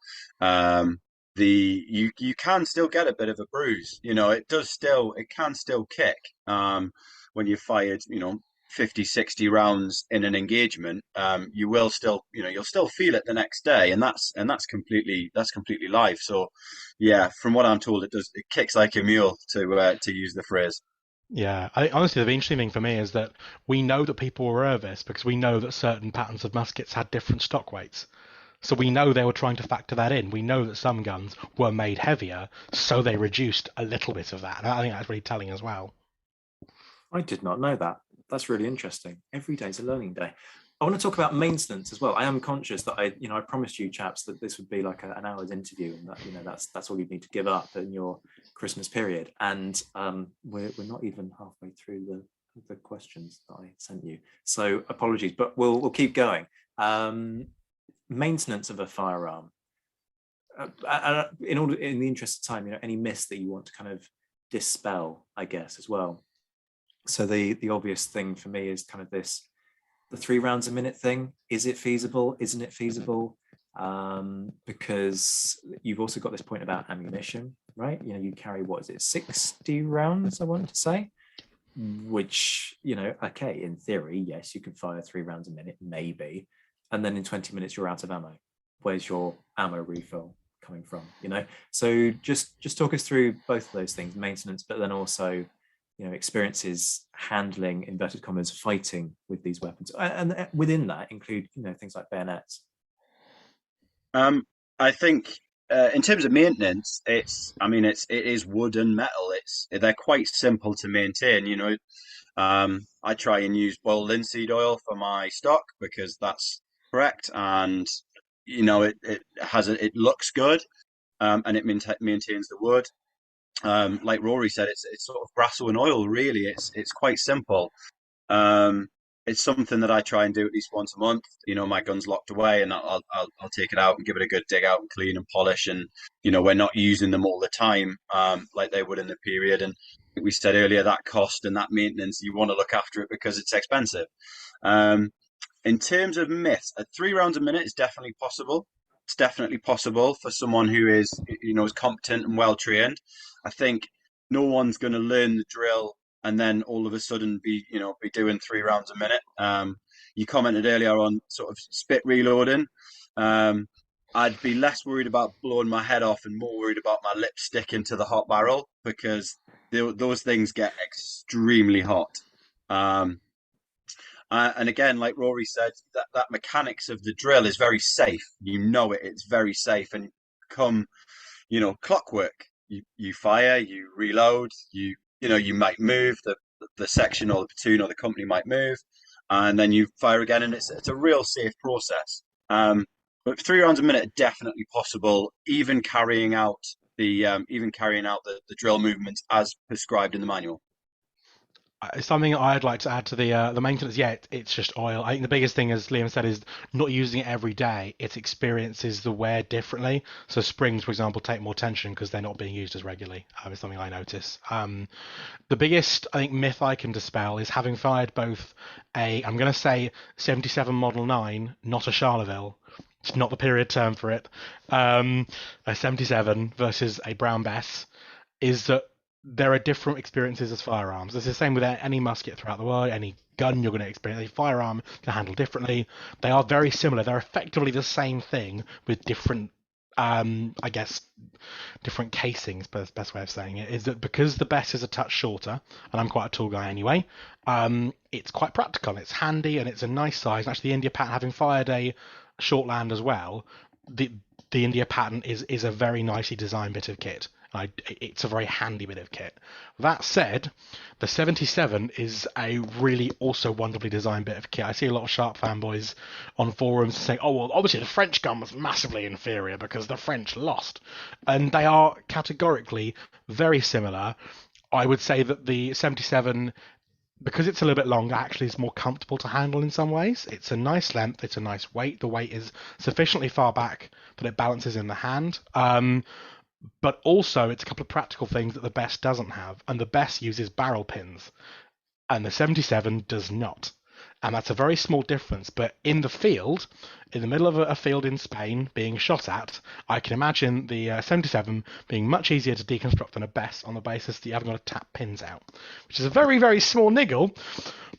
you can still get a bit of a bruise. It can still kick when you've fired 50, 60 rounds in an engagement. You will still you'll still feel it the next day, and that's completely live. So yeah, from what I'm told, it kicks like a mule, to use the phrase. Yeah, honestly, the interesting thing for me is that we know that people were aware of this because we know that certain patterns of muskets had different stock weights. So we know they were trying to factor that in. We know that some guns were made heavier, so they reduced a little bit of that. And I think that's really telling as well. I did not know that. That's really interesting. Every day's a learning day. I want to talk about maintenance as well. I am conscious that I promised you chaps that this would be like an hour's interview, and that that's all you need to give up in your Christmas period. And we're not even halfway through the questions that I sent you. So apologies, but we'll keep going. Maintenance of a firearm. In the interest of time, any myths that you want to kind of dispel, I guess, as well. So the obvious thing for me is kind of the 3 rounds a minute thing. Is it feasible? Isn't it feasible? Because you've also got this point about ammunition, right? You carry, what is it, 60 rounds, I want to say, which, okay, in theory, yes, you can fire 3 rounds a minute, maybe. And then in 20 minutes, you're out of ammo. Where's your ammo refill coming from? So just talk us through both of those things, maintenance, but then also experiences handling, inverted commas, fighting with these weapons, and within that include things like bayonets. I think in terms of maintenance, it is wood and metal. They're quite simple to maintain. I try and use boiled linseed oil for my stock because that's correct, and it looks good, and it maintains the wood. Like Rory said, it's sort of grasso and oil. Really, it's quite simple. It's something that I try and do at least once a month. My gun's locked away, and I'll take it out and give it a good dig out and clean and polish. And we're not using them all the time, like they would in the period. And we said earlier, that cost and that maintenance, you want to look after it because it's expensive. In terms of myths, 3 rounds a minute is definitely possible. It's definitely possible for someone who is competent and well trained. I think no one's going to learn the drill and then all of a sudden be doing 3 rounds a minute. You commented earlier on sort of spit reloading. I'd be less worried about blowing my head off and more worried about my lips sticking to the hot barrel because those things get extremely hot. And again, like Rory said, that mechanics of the drill is very safe. It's very safe. And come, clockwork, you fire, you reload, you might move, the section or the platoon or the company might move, and then you fire again, and it's a real safe process. But 3 rounds a minute are definitely possible, even carrying out the drill movements as prescribed in the manual. Something I'd like to add to the maintenance, it's just oil. I think the biggest thing, as Liam said, is not using it every day. It experiences the wear differently. So springs, for example, take more tension because they're not being used as regularly. It's something I notice. The biggest, I think, myth I can dispel is having fired both I'm going to say 77 Model 9, not a Charleville. It's not the period term for it. A 77 versus a Brown Bess, is that there are different experiences as firearms. It's the same with any musket throughout the world, any gun you're going to experience. A firearm can handle differently. They are very similar. They're effectively the same thing with different, I guess, different casings. But the best way of saying it is that because the best is a touch shorter, and I'm quite a tall guy anyway, it's quite practical. It's handy and it's a nice size. And actually, the India pattern, having fired a Shortland as well, the India pattern is a very nicely designed bit of kit. It's a very handy bit of kit. That said, the 77 is a really also wonderfully designed bit of kit. I see a lot of Sharp fanboys on forums saying, oh, well, obviously the French gun was massively inferior because the French lost. And they are categorically very similar. I would say that the 77, because it's a little bit longer, actually is more comfortable to handle in some ways. It's a nice length, it's a nice weight. The weight is sufficiently far back that it balances in the hand. But also, it's a couple of practical things that the best doesn't have. And the best uses barrel pins, and the 77 does not. And that's a very small difference. But in the field, in the middle of a field in Spain being shot at, I can imagine the 77 being much easier to deconstruct than a best on the basis that you haven't got to tap pins out, which is a very, very small niggle.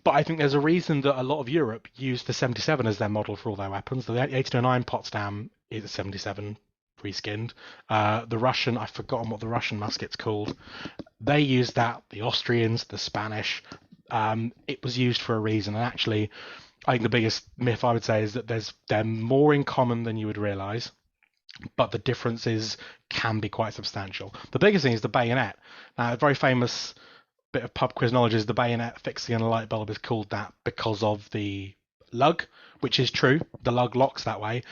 But I think there's a reason that a lot of Europe use the 77 as their model for all their weapons. The 1809 Potsdam is a 77 reskinned. The Russian, I've forgotten what the Russian musket's called. They used that. The Austrians, the Spanish. It was used for a reason. And actually, I think the biggest myth I would say is that they're more in common than you would realise, but the differences can be quite substantial. The biggest thing is the bayonet. Now, a very famous bit of pub quiz knowledge is the bayonet fixing in a light bulb is called that because of the lug, which is true. The lug locks that way.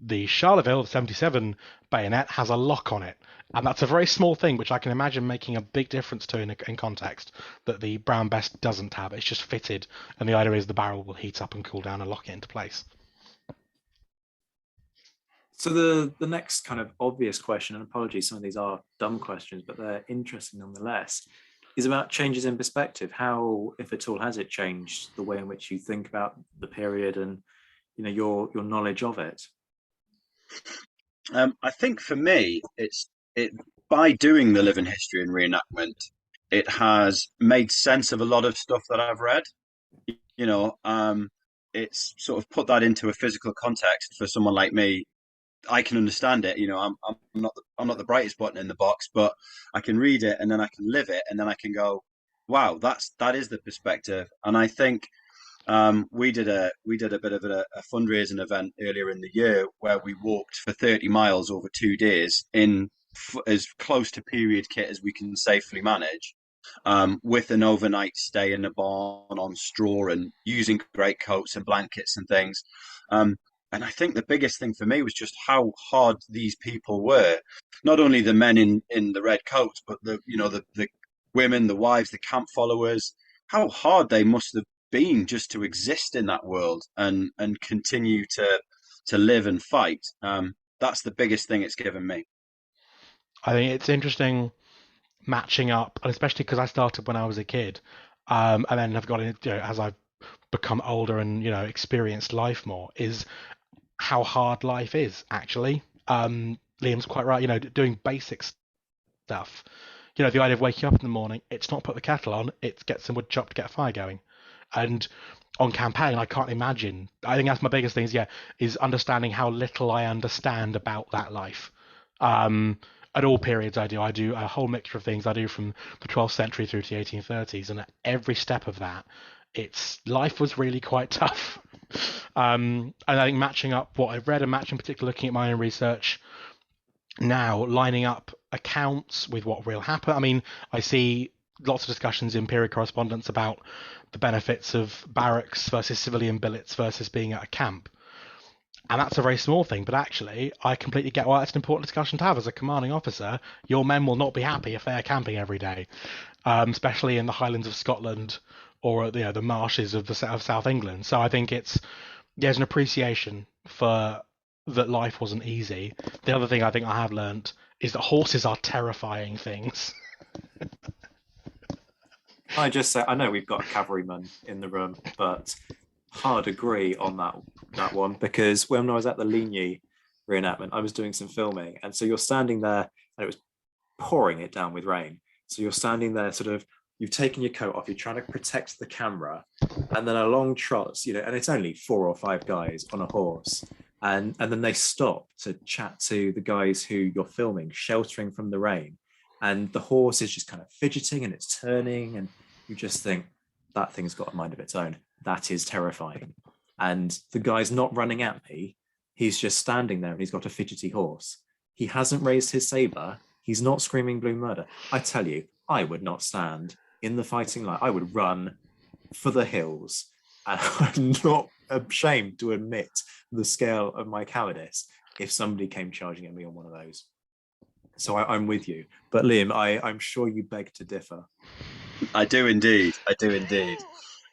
The Charleville, the 77 bayonet, has a lock on it. And that's a very small thing, which I can imagine making a big difference to in context, that the Brown Best doesn't have. It's just fitted, and the idea is the barrel will heat up and cool down and lock it into place. So the next kind of obvious question, and apologies, some of these are dumb questions, but they're interesting nonetheless, is about changes in perspective. How, if at all, has it changed the way in which you think about the period and your knowledge of it? I think for me, by doing the living history and reenactment, it has made sense of a lot of stuff that I've read. It's sort of put that into a physical context for someone like me. I can understand it. I'm not the brightest button in the box, but I can read it and then I can live it, and then I can go, wow, that is the perspective. And I think we did a bit of a fundraising event earlier in the year where we walked for 30 miles over 2 days in as close to period kit as we can safely manage, with an overnight stay in a barn on straw and using great coats and blankets and things. And I think the biggest thing for me was just how hard these people were. Not only the men in the red coats, but the women, the wives, the camp followers, how hard they must have been just to exist in that world and continue to live and fight. That's the biggest thing it's given me. I think it's interesting matching up, and especially because I started when I was a kid, and then I've got as I've become older and experienced life more, is how hard life is actually. Liam's quite right. Doing basic stuff. The idea of waking up in the morning, it's not put the kettle on, it's get some wood chopped to get a fire going. And on campaign, I can't imagine. I think that's my biggest thing is understanding how little I understand about that life. At all periods I do a whole mixture of things. I do from the 12th century through to the 1830s, and at every step of that, life was really quite tough. And I think matching up what I've read and matching particularly looking at my own research now, lining up accounts with what will happen. I mean, I see lots of discussions in period correspondence about the benefits of barracks versus civilian billets versus being at a camp. And that's a very small thing, but actually, I completely get why it's an important discussion to have as a commanding officer. Your men will not be happy if they are camping every day, especially in the Highlands of Scotland or the marshes of South England. So I think there's an appreciation for that life wasn't easy. The other thing I think I have learned is that horses are terrifying things. I just say, I know we've got a cavalryman in the room, but hard agree on that one, because when I was at the Ligny reenactment, I was doing some filming, and so you're standing there and it was pouring it down with rain, So you're standing there, sort of, you've taken your coat off, you're trying to protect the camera, and then along trots, and it's only 4 or 5 guys on a horse. And then they stop to chat to the guys who you're filming, sheltering from the rain. And the horse is just kind of fidgeting and it's turning. And you just think, that thing's got a mind of its own. That is terrifying. And the guy's not running at me. He's just standing there and he's got a fidgety horse. He hasn't raised his saber. He's not screaming blue murder. I tell you, I would not stand in the fighting line. I would run for the hills. And I'm not ashamed to admit the scale of my cowardice if somebody came charging at me on one of those. So I'm with you. But Liam, I'm sure you beg to differ. I do indeed.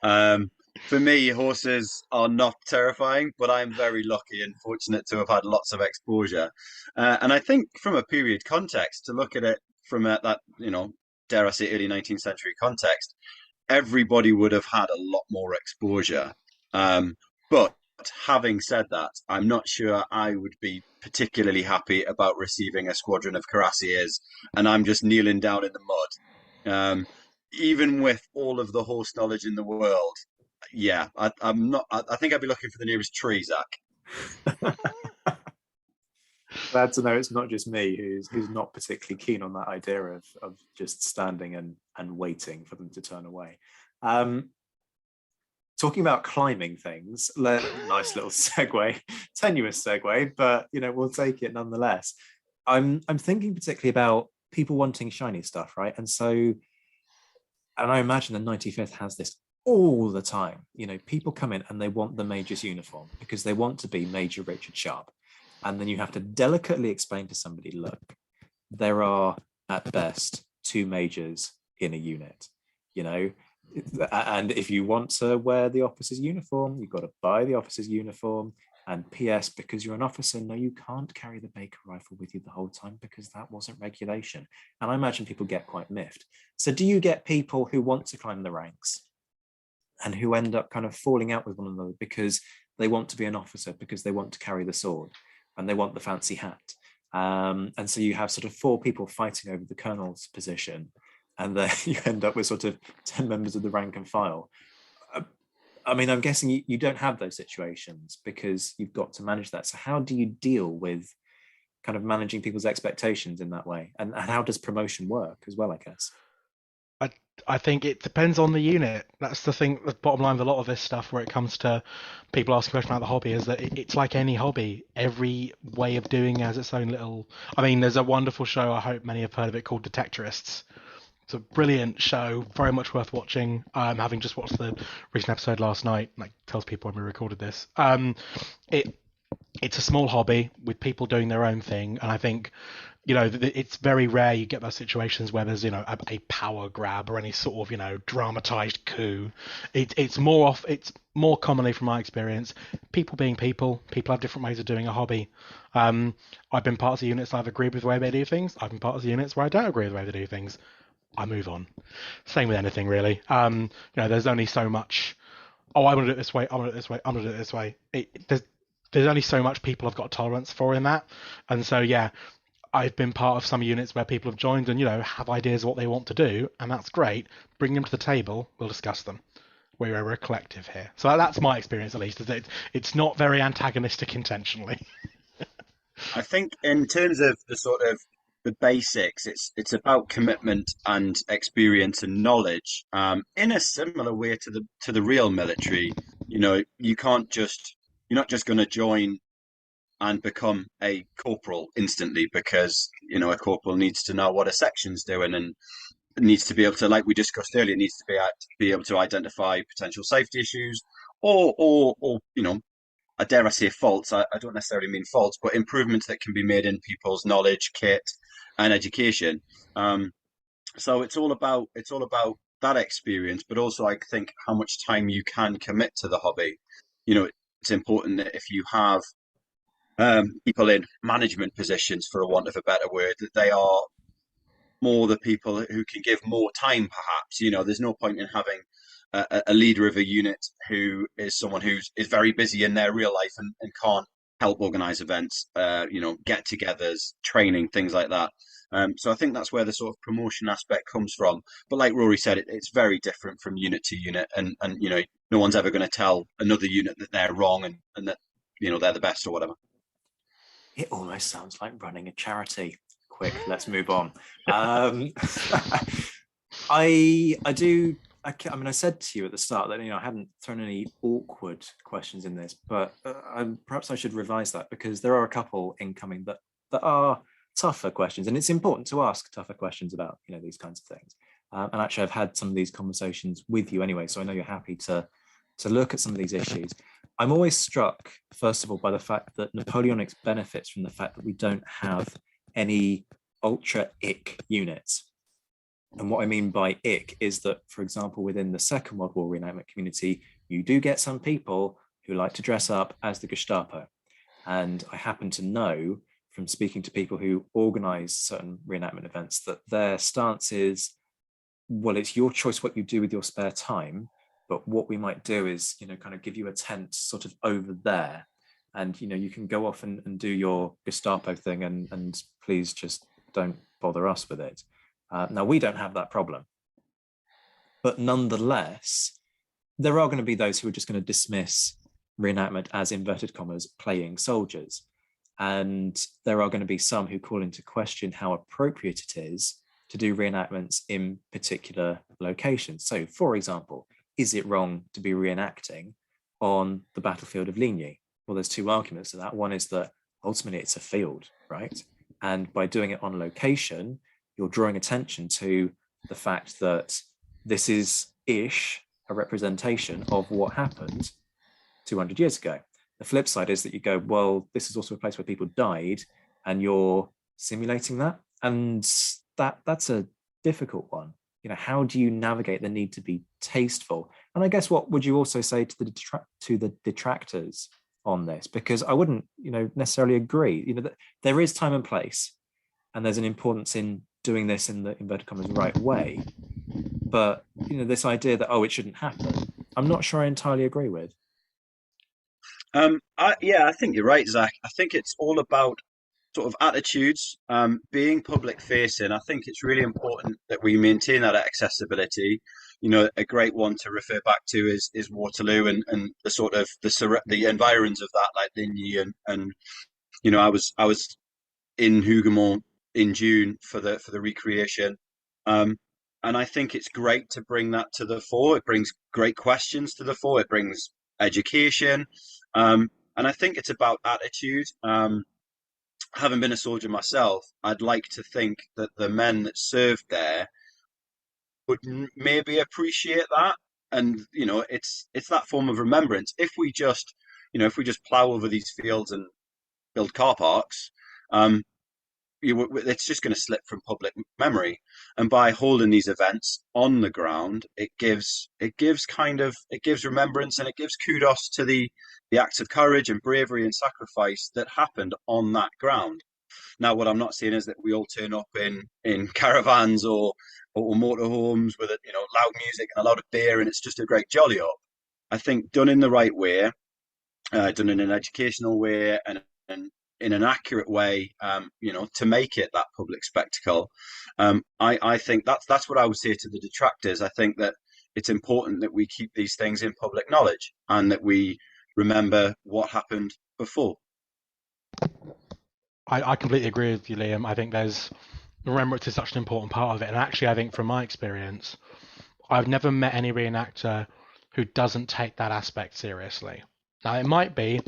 For me, horses are not terrifying, but I'm very lucky and fortunate to have had lots of exposure. And I think from a period context, to look at it from that, dare I say, early 19th century context, everybody would have had a lot more exposure. But having said that, I'm not sure I would be particularly happy about receiving a squadron of cuirassiers and I'm just kneeling down in the mud. Even with all of the horse knowledge in the world, yeah, I'm not. I think I'd be looking for the nearest tree, Zach. Glad to know it's not just me who's not particularly keen on that idea of just standing and waiting for them to turn away. Talking about climbing things, nice little segue, tenuous segue, but we'll take it nonetheless. I'm thinking particularly about people wanting shiny stuff, right? And I imagine the 95th has this all the time. People come in and they want the Major's uniform because they want to be Major Richard Sharp. And then you have to delicately explain to somebody, look, there are at best 2 majors in a unit, and if you want to wear the officer's uniform, you've got to buy the officer's uniform. And P.S., because you're an officer, no, you can't carry the Baker rifle with you the whole time because that wasn't regulation. And I imagine people get quite miffed. So do you get people who want to climb the ranks and who end up kind of falling out with one another because they want to be an officer, because they want to carry the sword and they want the fancy hat? And so you have sort of 4 people fighting over the colonel's position, and then you end up with sort of 10 members of the rank and file. I mean, I'm guessing you don't have those situations because you've got to manage that. So how do you deal with kind of managing people's expectations in that way? And how does promotion work as well, I guess? I think it depends on the unit. That's the thing, the bottom line of a lot of this stuff where it comes to people asking questions about the hobby is that it's like any hobby. Every way of doing it has its own little... I mean, there's a wonderful show, I hope many have heard of it, called Detectorists. It's a brilliant show, very much worth watching. Having just watched the recent episode last night, like tells people when we recorded this. It's a small hobby with people doing their own thing, and I think it's very rare you get those situations where there's a power grab or any sort of dramatized coup. It's more commonly, from my experience, people being people. People have different ways of doing a hobby. I've been part of the units I've agreed with the way they do things. I've been part of the units where I don't agree with the way they do things. I move on. Same with anything, really. There's only so much. Oh, I want to do it this way. I want to do it this way. I'm going to do it this way. There's only so much people have got tolerance for in that, and so yeah, I've been part of some units where people have joined and have ideas of what they want to do, and that's great. Bring them to the table. We'll discuss them. We're a collective here. So that's my experience, at least. Is that it's not very antagonistic intentionally. I think in terms of the basics, it's about commitment and experience and knowledge. In a similar way to the real military, you're not just going to join and become a corporal instantly because a corporal needs to know what a section's doing and needs to be able to, like we discussed earlier, needs to be able to identify potential safety issues or I dare I say faults. I don't necessarily mean faults, but improvements that can be made in people's knowledge, kit, and education. So it's all about that experience, but also I think how much time you can commit to the hobby. It's important that if you have people in management positions, for a want of a better word, that they are more the people who can give more time, perhaps. There's no point in having a leader of a unit who is someone who is very busy in their real life and can't help organize events, get-togethers, training, things like that. So I think that's where the sort of promotion aspect comes from. But like Rory said, it's very different from unit to unit, and no one's ever going to tell another unit that they're wrong and that they're the best or whatever. It almost sounds like running a charity. Quick, let's move on. I said to you at the start that I hadn't thrown any awkward questions in this, but perhaps I should revise that, because there are a couple incoming that are tougher questions, and it's important to ask tougher questions about these kinds of things. And actually, I've had some of these conversations with you anyway, so I know you're happy to look at some of these issues. I'm always struck, first of all, by the fact that Napoleonics benefits from the fact that we don't have any ultra-ick units. And what I mean by ick is that, for example, within the Second World War reenactment community, you do get some people who like to dress up as the Gestapo. And I happen to know from speaking to people who organize certain reenactment events that their stance is, well, it's your choice what you do with your spare time, but what we might do is, kind of give you a tent sort of over there, and, you can go off and do your Gestapo thing, and please just don't bother us with it. Now, we don't have that problem. But nonetheless, there are going to be those who are just going to dismiss reenactment as, inverted commas, playing soldiers. And there are going to be some who call into question how appropriate it is to do reenactments in particular locations. So, for example, is it wrong to be reenacting on the battlefield of Ligny? Well, there's two arguments to that. One is that ultimately it's a field, right? And by doing it on location, you're drawing attention to the fact that this is a representation of what happened 200 years ago. The flip side is that you go, well, this is also a place where people died, and you're simulating that. And that's a difficult one. How do you navigate the need to be tasteful? And I guess, what would you also say to the detractors on this? Because I wouldn't, necessarily agree. That there is time and place, and there's an importance in doing this in the, inverted commas, right way. But this idea that it shouldn't happen, I'm not sure I entirely agree with. I think you're right, Zach. I think it's all about sort of attitudes, being public facing. I think it's really important that we maintain that accessibility. A great one to refer back to is Waterloo and the sort of the environs of that, like Ligny and I was in Hougoumont in June for the recreation. And I think it's great to bring that to the fore. It brings great questions to the fore. It brings education. And I think it's about attitude. Having been a soldier myself, I'd like to think that the men that served there would maybe appreciate that. And, it's that form of remembrance. If we just plow over these fields and build car parks, it's just going to slip from public memory. And by holding these events on the ground, it gives remembrance, and it gives kudos to the acts of courage and bravery and sacrifice that happened on that ground. Now, what I'm not saying is that we all turn up in caravans or motorhomes with loud music and a lot of beer, and it's just a great jolly up. I think done in the right way, done in an educational way, and in an accurate way, to make it that public spectacle. I think that's what I would say to the detractors. I think that it's important that we keep these things in public knowledge, and that we remember what happened before. I completely agree with you, Liam. I think remembrance is such an important part of it. And actually, I think from my experience, I've never met any reenactor who doesn't take that aspect seriously. Now, it might be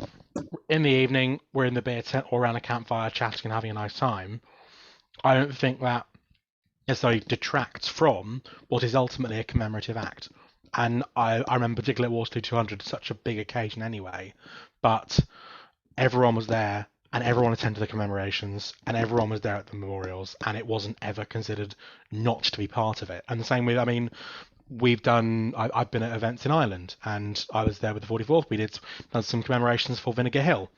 in the evening, we're in the beer tent or around a campfire chatting and having a nice time. I don't think that necessarily detracts from what is ultimately a commemorative act. And I remember particularly at Waterloo 200, such a big occasion anyway, but everyone was there, and everyone attended the commemorations, and everyone was there at the memorials, and it wasn't ever considered not to be part of it. And the same with, I've been at events in Ireland, and I was there with the 44th. We did some commemorations for Vinegar Hill.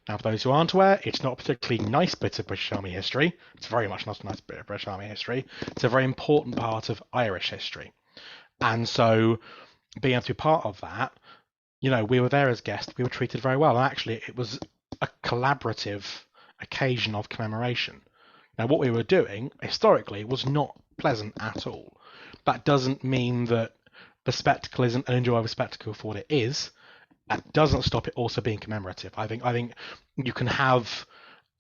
Now, for those who aren't aware, it's not a particularly nice bit of British Army history. It's very much not a nice bit of British Army history. It's a very important part of Irish history. And so, being able to be part of that, we were there as guests. We were treated very well. And actually, it was a collaborative occasion of commemoration. Now, what we were doing historically was not pleasant at all. That doesn't mean that the spectacle isn't an enjoyable spectacle for what it is. That doesn't stop it also being commemorative. I think you can have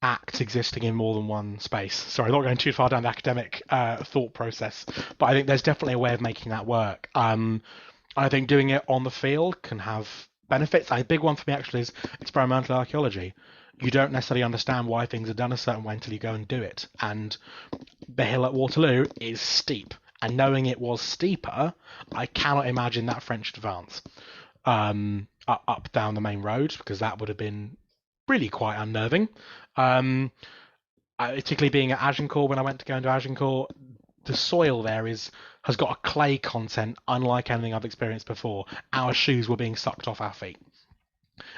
acts existing in more than one space. Sorry, not going too far down the academic thought process, but I think there's definitely a way of making that work. I think doing it on the field can have benefits. A big one for me actually is experimental archaeology. You don't necessarily understand why things are done a certain way until you go and do it. And the hill at Waterloo is steep. And knowing it was steeper, I cannot imagine that French advance up down the main road, because that would have been really quite unnerving. Particularly being at Agincourt, when I went to go into Agincourt, the soil there has got a clay content unlike anything I've experienced before. Our shoes were being sucked off our feet.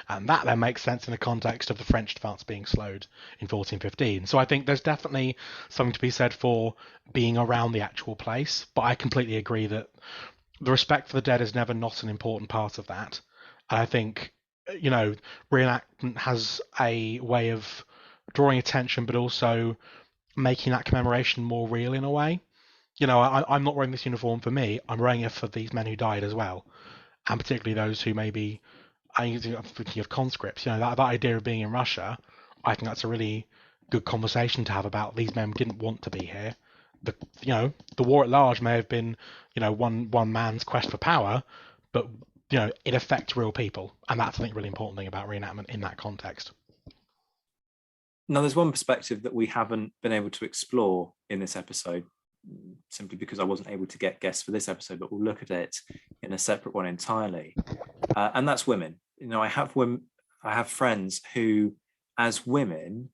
And that then makes sense in the context of the French advance being slowed in 1415. So I think there's definitely something to be said for being around the actual place. But I completely agree that the respect for the dead is never not an important part of that. And I think, reenactment has a way of drawing attention, but also making that commemoration more real in a way. I'm not wearing this uniform for me. I'm wearing it for these men who died as well. And particularly those who maybe... I'm thinking of conscripts. That idea of being in Russia, I think that's a really good conversation to have about these men didn't want to be here. The war at large may have been, one man's quest for power, but it affects real people, and that's I think a really important thing about reenactment in that context. Now, there's one perspective that we haven't been able to explore in this episode, simply because I wasn't able to get guests for this episode, but we'll look at it in a separate one entirely, and that's women. I have friends who, as women,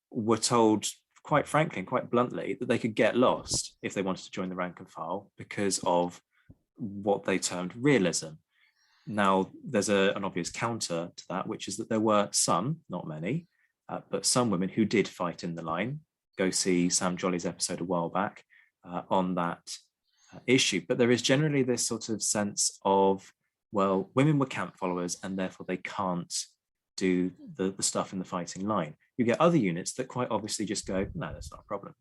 were told quite frankly and quite bluntly that they could get lost if they wanted to join the rank and file because of what they termed realism. Now, there's an obvious counter to that, which is that there were some, not many, but some women who did fight in the line. Go see Sam Jolly's episode a while back on that issue. But there is generally this sort of sense of, well, women were camp followers and therefore they can't do the stuff in the fighting line. You get other units that quite obviously just go, no, that's not a problem,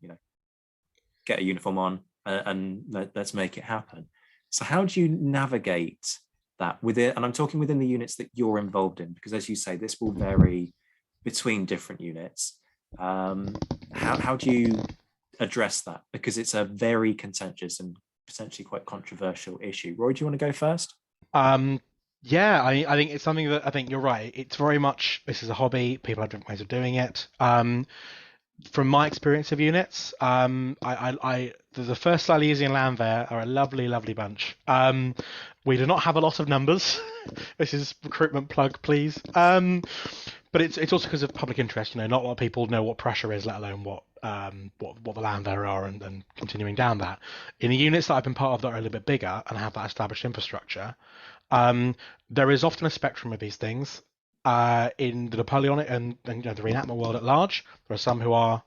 get a uniform on and let's make it happen. So how do you navigate that within, and I'm talking within the units that you're involved in, because as you say, this will vary between different units. How do you address that? Because it's a very contentious and potentially quite controversial issue. Rory, do you want to go first? Yeah, I think it's something that I think you're right. It's very much, this is a hobby. People have different ways of doing it. From my experience of units, the 1st Silesian Landwehr are a lovely, lovely bunch. We do not have a lot of numbers. This is recruitment plug, please. But it's also because of public interest. Not a lot of people know what Prussia is, let alone what the Landwehr are, and continuing down that. In the units that I've been part of that are a little bit bigger and have that established infrastructure, there is often a spectrum of these things. In the Napoleonic and the reenactment world at large, there are some who are,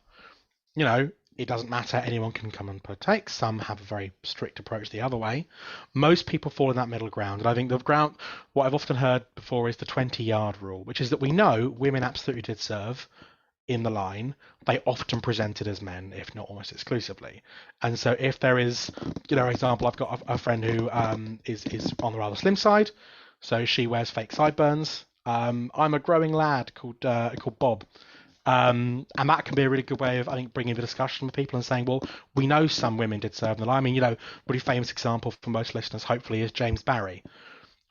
it doesn't matter, anyone can come and partake. Some have a very strict approach the other way. Most people fall in that middle ground. And I think what I've often heard before is the 20-yard rule, which is that we know women absolutely did serve in the line. They often presented as men, if not almost exclusively. And so if there is, for example, I've got a friend who is on the rather slim side, so she wears fake sideburns. I'm a growing lad called Bob. And that can be a really good way of, I think, bringing the discussion with people and saying, well, we know some women did serve in the line. I mean, really famous example for most listeners, hopefully, is James Barry,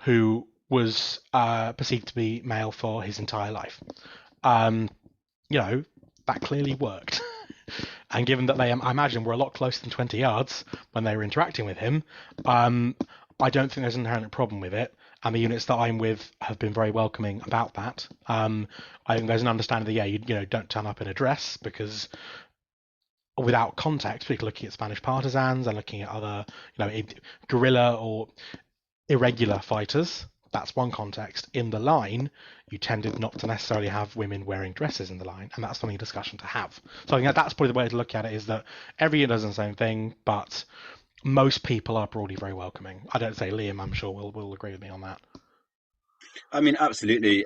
who was perceived to be male for his entire life. That clearly worked. And given that they, I imagine, were a lot closer than 20 yards when they were interacting with him, I don't think there's an inherent problem with it. And the units that I'm with have been very welcoming about that. I think there's an understanding that, you don't turn up in a dress, because without context, people looking at Spanish partisans and looking at other, guerrilla or irregular fighters, that's one context. In the line, you tended not to necessarily have women wearing dresses in the line, and that's something a discussion to have. So I think that's probably the way to look at it, is that every unit does the same thing, but most people are broadly very welcoming. I don't say Liam, I'm sure will agree with me on that. I mean, absolutely.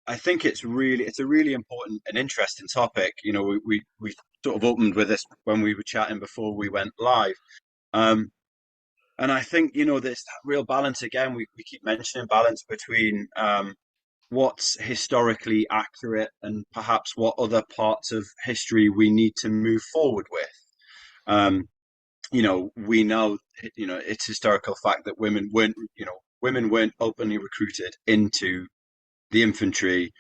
I think it's a really important and interesting topic. You know, we sort of opened with this when we were chatting before we went live. Um, and I think, you know, there's that real balance again. We keep mentioning balance between what's historically accurate and perhaps what other parts of history we need to move forward with. Um, you know, we know, you know, it's historical fact that women weren't openly recruited into the infantry,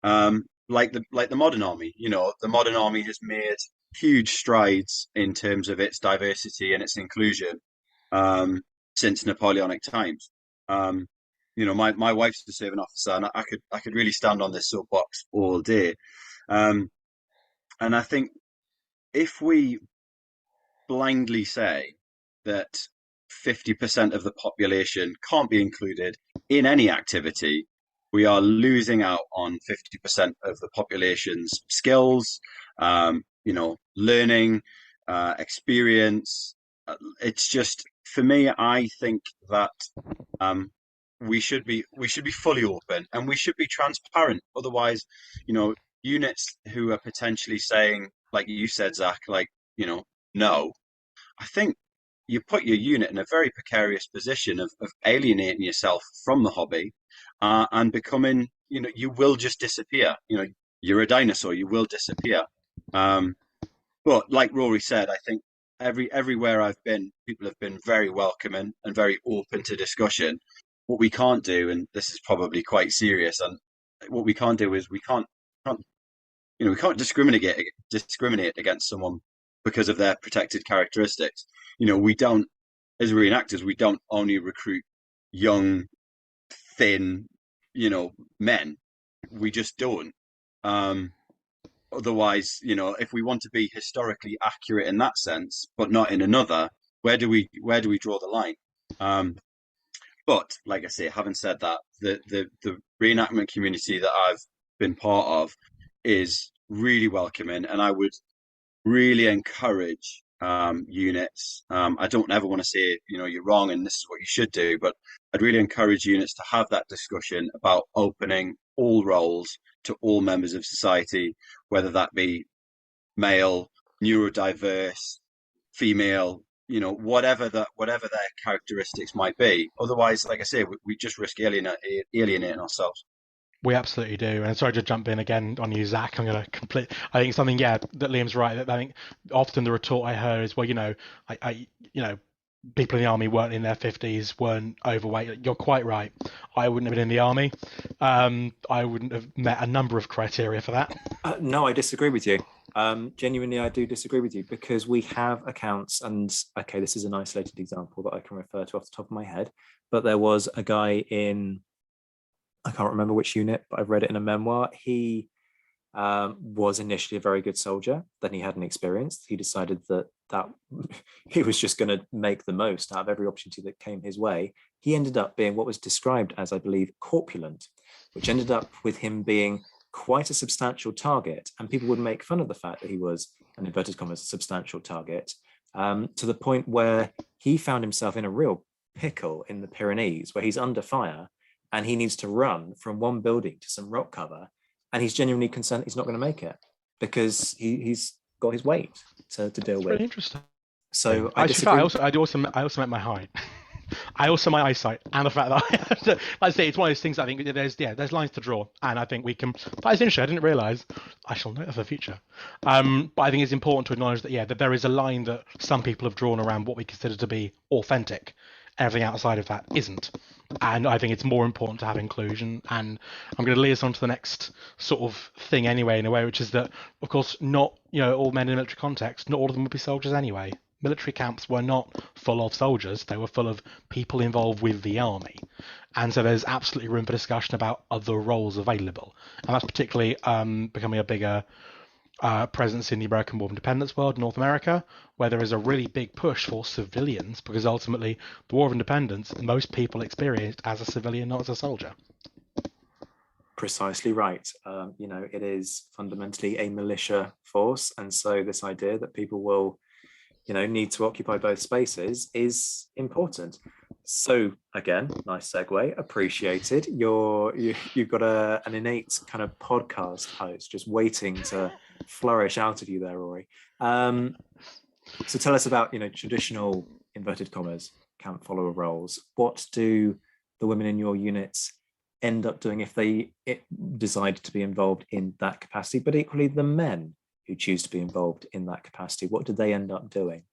like the modern army. You know, the modern army has made huge strides in terms of its diversity and its inclusion since Napoleonic times. Um, you know, my wife's a serving officer, and I could really stand on this soapbox all day. Um, and I think if we blindly say that 50% of the population can't be included in any activity, we are losing out on 50% of the population's skills, you know, learning, experience. It's just, for me, I think that um, we should be fully open and we should be transparent. Otherwise, you know, units who are potentially saying, like you said, Zach, like, you know, no, I think you put your unit in a very precarious position of alienating yourself from the hobby and becoming, you know, you will just disappear. You know, you're a dinosaur, you will disappear. Um, but like Rory said, I think everywhere I've been, people have been very welcoming and very open to discussion. What we can't do, and this is probably quite serious, and what we can't do is can't you know, we can't discriminate against someone because of their protected characteristics. You know, we don't, as reenactors, we don't only recruit young, thin, you know, men. We just don't. Um, Otherwise, you know, if we want to be historically accurate in that sense, but not in another, where do we draw the line? Um, but like I say, having said that, the reenactment community that I've been part of is really welcoming, and I would really encourage units. I don't ever want to say, you know, you're wrong and this is what you should do, but I'd really encourage units to have that discussion about opening all roles to all members of society, whether that be male, neurodiverse, female, you know, whatever their characteristics might be. Otherwise, like I say, we just risk alienating ourselves. We absolutely do. And sorry to jump in again on you, Zach. I'm going to complete. I think something, yeah, that Liam's right. That I think often the retort I heard is, well, you know, you know, people in the army weren't in their 50s, weren't overweight. You're quite right. I wouldn't have been in the army. I wouldn't have met a number of criteria for that. No, I disagree with you. Genuinely, I do disagree with you because we have accounts, and okay, this is an isolated example that I can refer to off the top of my head, but there was a guy in, I can't remember which unit, but I've read it in a memoir. He was initially a very good soldier. Then he had an experience. He decided that he was just going to make the most out of every opportunity that came his way. He ended up being what was described as, I believe, corpulent, which ended up with him being quite a substantial target. And people would make fun of the fact that he was, an inverted commas, substantial target, to the point where he found himself in a real pickle in the Pyrenees, where he's under fire and he needs to run from one building to some rock cover. And he's genuinely concerned he's not going to make it because he's got his weight to deal with. Really interesting. So I also meant my height. I also my eyesight and the fact that like I say, it's one of those things. I think there's lines to draw, and I think we can. That is interesting. I didn't realise. I shall note for the future. But I think it's important to acknowledge that that there is a line that some people have drawn around what we consider to be authentic. Everything outside of that isn't. And I think it's more important to have inclusion. And I'm going to lead us on to the next sort of thing anyway, in a way, which is that, of course, not, all men in a military context, not all of them would be soldiers anyway. Military camps were not full of soldiers. They were full of people involved with the army. And so there's absolutely room for discussion about other roles available. And that's particularly becoming a bigger presence in the American War of Independence world, North America, where there is a really big push for civilians, because ultimately the War of Independence, most people experienced as a civilian, not as a soldier. Precisely right. It is fundamentally a militia force, and so this idea that people will, need to occupy both spaces is important. So again, nice segue. Appreciated. You've got an innate kind of podcast host just waiting to flourish out of you there, Rory. So tell us about traditional inverted commas camp follower roles. What do the women in your units end up doing if they decide to be involved in that capacity? But equally, the men who choose to be involved in that capacity, what do they end up doing?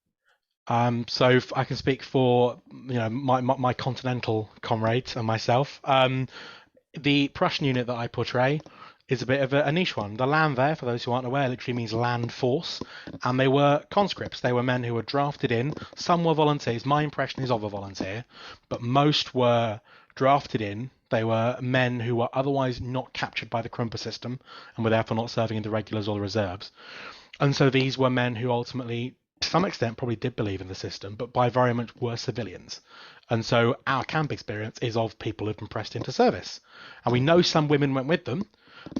So I can speak for my continental comrades and myself. The Prussian unit that I portray is a bit of a niche one. The Landwehr, for those who aren't aware, literally means land force, and they were conscripts. They were men who were drafted in. Some were volunteers. My impression is of a volunteer, but most were drafted in. They were men who were otherwise not captured by the Krumper system and were therefore not serving in the regulars or the reserves. And so these were men who ultimately, to some extent, probably did believe in the system, but by very much were civilians. And so our camp experience is of people who've been pressed into service. And we know some women went with them.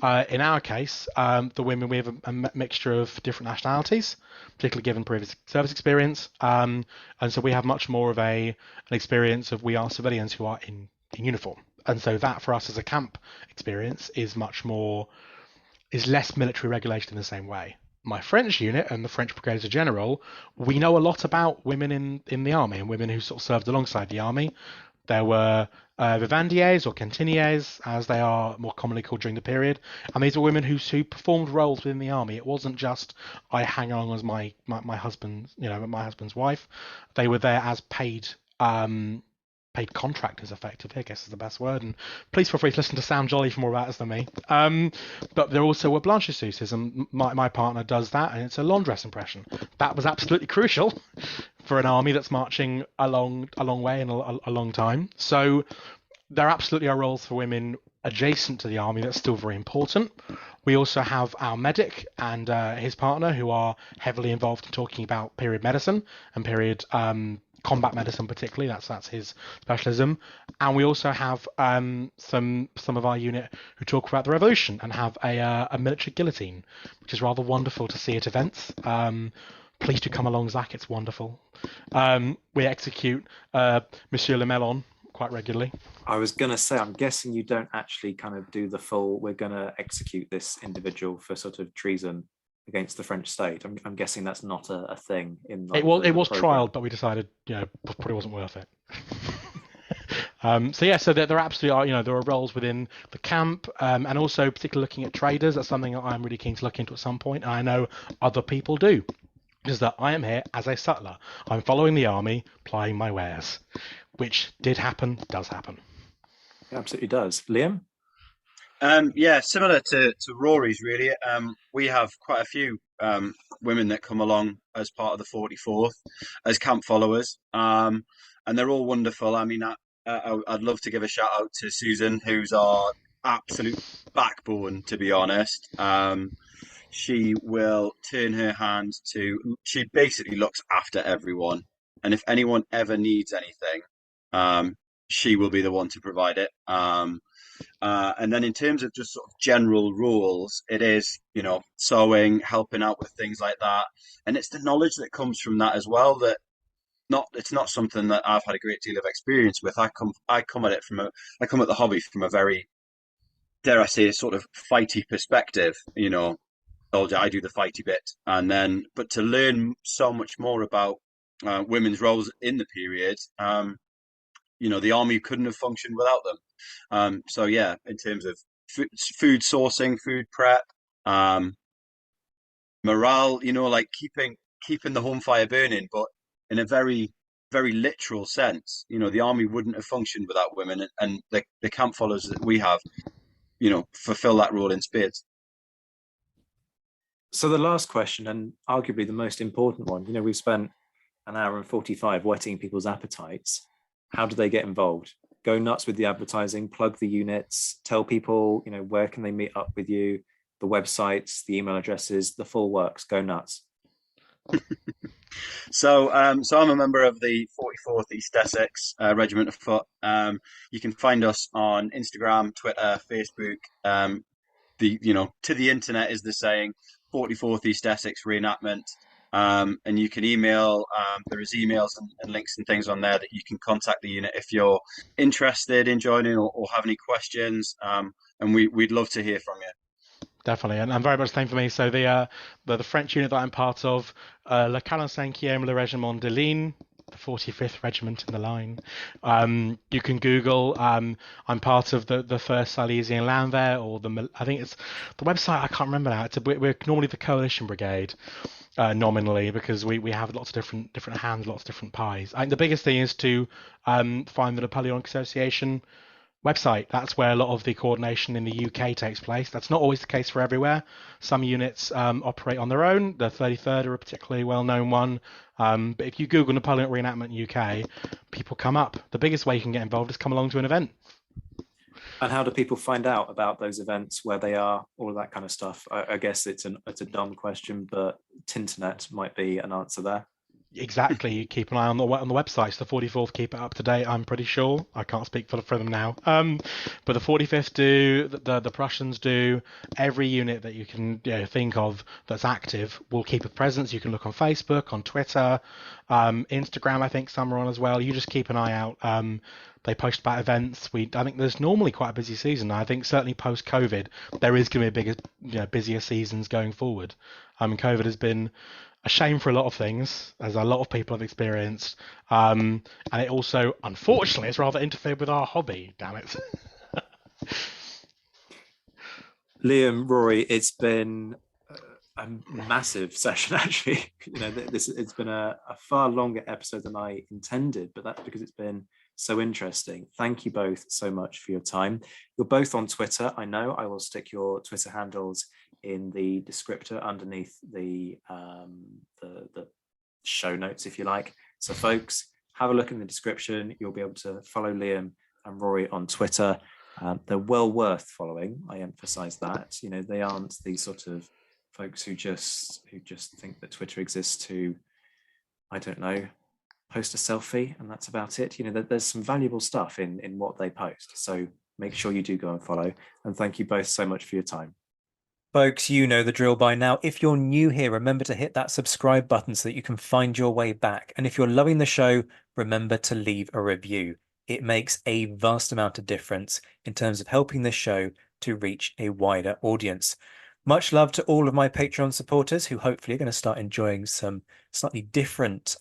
In our case, the women, we have a mixture of different nationalities, particularly given previous service experience. And so we have much more of an experience of we are civilians who are in uniform. And so that for us as a camp experience is less military regulation in the same way. My French unit and the French Brigadier General, we know a lot about women in the army and women who sort of served alongside the army. There were vivandiers or cantiniers, as they are more commonly called during the period, and these were women who performed roles within the army. It wasn't just I hang along as my husband, my husband's wife. They were there as paid contractors, effectively, I guess is the best word. And please feel free to listen to Sam Jolly for more about this than me. But there also were blanchiseuses, and my partner does that, and it's a laundress impression. That was absolutely crucial for an army that's marching a long way and a long time. So there absolutely are roles for women adjacent to the army that's still very important. We also have our medic and his partner who are heavily involved in talking about period medicine and period combat medicine particularly. That's his specialism. And we also have some of our unit who talk about the revolution and have a military guillotine, which is rather wonderful to see at events. Please do come along, Zach. It's wonderful. We execute Monsieur Le Melon quite regularly. I was going to say, I'm guessing you don't actually kind of do the full, we're going to execute this individual for sort of treason against the French state. I'm guessing that's not a thing in it was trialed, but we decided probably wasn't worth it. So there absolutely are there are roles within the camp, and also particularly looking at traders. That's something that I'm really keen to look into at some point, and I know other people do. Is that I am here as a sutler. I'm following the army, plying my wares, which does happen. It absolutely does. Liam? Similar to Rory's, really. We have quite a few women that come along as part of the 44th as camp followers, and they're all wonderful. I mean, I'd love to give a shout out to Susan, who's our absolute backbone, to be honest. She will turn her hand to, she basically looks after everyone. And if anyone ever needs anything, she will be the one to provide it. And then in terms of just sort of general rules, it is, sewing, helping out with things like that. And it's the knowledge that comes from that as well, that it's not something that I've had a great deal of experience with. I come at the hobby from a very, dare I say, a sort of fighty perspective, soldier, I do the fighty bit. And then, but to learn so much more about women's roles in the period, the army couldn't have functioned without them. In terms of food sourcing, food prep, morale, like keeping the home fire burning, but in a very, very literal sense. The army wouldn't have functioned without women, and the camp followers that we have, fulfill that role in spades. So the last question, and arguably the most important one, we've spent an hour and 45 whetting people's appetites. How do they get involved? Go nuts with the advertising, plug the units, tell people, where can they meet up with you, the websites, the email addresses, the full works. Go nuts. So I'm a member of the 44th East Essex Regiment of Foot. You can find us on Instagram, Twitter, Facebook. To the internet is the saying 44th East Essex Re-enactment. And you can email. There is emails and links and things on there that you can contact the unit if you're interested in joining or have any questions. And we'd love to hear from you. Definitely, and very much the same for me. So the French unit that I'm part of, Le 45e Le Régiment de Ligne, the 45th Regiment in the line. You can Google. I'm part of the 1st Silesian Landwehr, or I think it's the website. I can't remember now. We're normally the Coalition Brigade, nominally, because we have lots of different hands, lots of different pies. I think the biggest thing is to find the Napoleonic Association website. That's where a lot of the coordination in the UK takes place. That's not always the case for everywhere. Some units operate on their own. The 33rd are a particularly well-known one. But if you Google Napoleonic Re-enactment UK, people come up. The biggest way you can get involved is come along to an event. And how do people find out about those events, where they are, all of that kind of stuff? I guess it's a dumb question, but Tinternet might be an answer there. Exactly. You keep an eye on the websites. The 44th keep it up to date, I'm pretty sure. I can't speak for them now. But the 45th do, the Prussians do. Every unit that you can think of that's active will keep a presence. You can look on Facebook, on Twitter, Instagram, I think some are on as well. You just keep an eye out. They post about events. I think there's normally quite a busy season. I think certainly post-COVID, there is going to be busier seasons going forward. COVID has been a shame for a lot of things, as a lot of people have experienced. And it also, unfortunately, has rather interfered with our hobby, damn it. Liam, Rory, it's been a massive session, actually. It's been a far longer episode than I intended, but that's because it's been so interesting. Thank you both so much for your time. You're both on Twitter. I know I will stick your Twitter handles in the descriptor underneath the show notes, if you like. So folks, have a look in the description. You'll be able to follow Liam and Rory on Twitter. They're well worth following. I emphasize that. They aren't the sort of folks who just think that Twitter exists to, I don't know, post a selfie and that's about it. There's some valuable stuff in what they post. So make sure you do go and follow. And thank you both so much for your time. Folks, you know the drill by now. If you're new here, remember to hit that subscribe button so that you can find your way back. And if you're loving the show, remember to leave a review. It makes a vast amount of difference in terms of helping this show to reach a wider audience. Much love to all of my Patreon supporters who hopefully are going to start enjoying some slightly different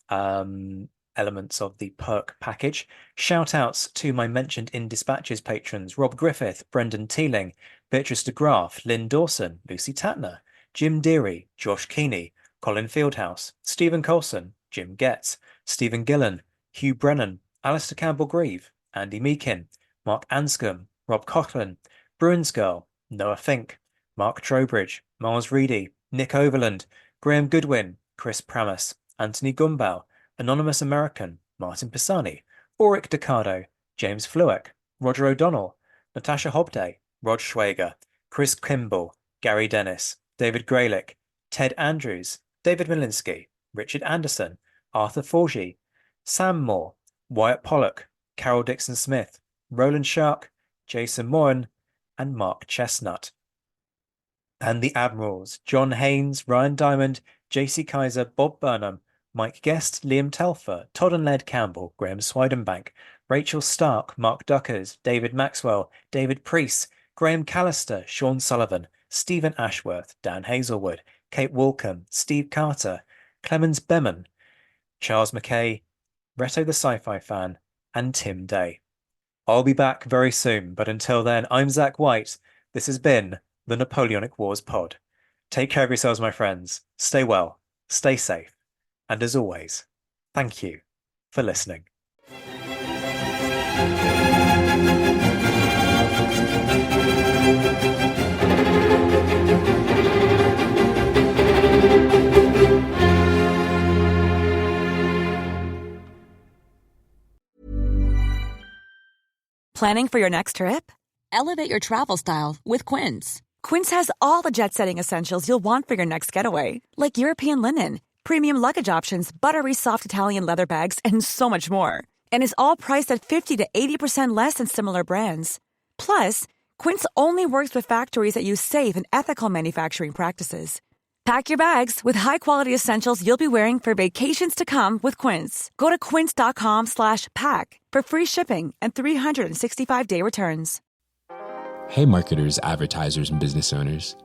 elements of the perk package. Shout outs to my mentioned in Dispatches patrons: Rob Griffith, Brendan Teeling, Beatrice de Graaf, Lynn Dawson, Lucy Tatner, Jim Deary, Josh Keeney, Colin Fieldhouse, Stephen Colson, Jim Getz, Stephen Gillen, Hugh Brennan, Alistair Campbell-Grieve, Andy Meakin, Mark Anscombe, Rob Coughlin, Bruins Girl, Noah Fink, Mark Trowbridge, Miles Reedy, Nick Overland, Graham Goodwin, Chris Pramas, Anthony Gumbau, Anonymous American, Martin Pisani, Auric Decado, James Flueck, Roger O'Donnell, Natasha Hobday, Rod Schwager, Chris Kimball, Gary Dennis, David Graylick, Ted Andrews, David Malinsky, Richard Anderson, Arthur Forgy, Sam Moore, Wyatt Pollock, Carol Dixon Smith, Roland Shark, Jason Moran, and Mark Chestnut. And the Admirals: John Haynes, Ryan Diamond, JC Kaiser, Bob Burnham, Mike Guest, Liam Telfer, Todd and Led Campbell, Graham Swidenbank, Rachel Stark, Mark Duckers, David Maxwell, David Priest, Graham Callister, Sean Sullivan, Stephen Ashworth, Dan Hazelwood, Kate Walcombe, Steve Carter, Clemens Beman, Charles McKay, Reto the Sci-Fi Fan, and Tim Day. I'll be back very soon, but until then, I'm Zach White. This has been the Napoleonic Wars Pod. Take care of yourselves, my friends. Stay well, stay safe, and as always, thank you for listening. Planning for your next trip? Elevate your travel style with Quince. Quince has all the jet-setting essentials you'll want for your next getaway, like European linen, premium luggage options, buttery soft Italian leather bags, and so much more. And is all priced at 50 to 80% less than similar brands. Plus, Quince only works with factories that use safe and ethical manufacturing practices. Pack your bags with high-quality essentials you'll be wearing for vacations to come with Quince. Go to quince.com/pack for free shipping and 365-day returns. Hey marketers, advertisers, and business owners.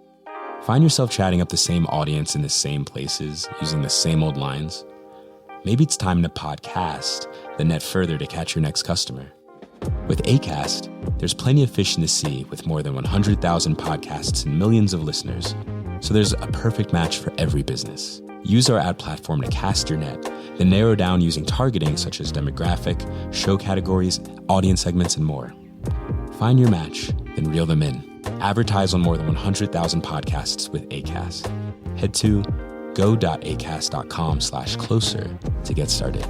Find yourself chatting up the same audience in the same places, using the same old lines? Maybe it's time to podcast, then net further to catch your next customer. With Acast, there's plenty of fish in the sea with more than 100,000 podcasts and millions of listeners. So there's a perfect match for every business. Use our ad platform to cast your net, then narrow down using targeting such as demographic, show categories, audience segments, and more. Find your match, then reel them in. Advertise on more than 100,000 podcasts with Acast. Head to go.acast.com/closer to get started.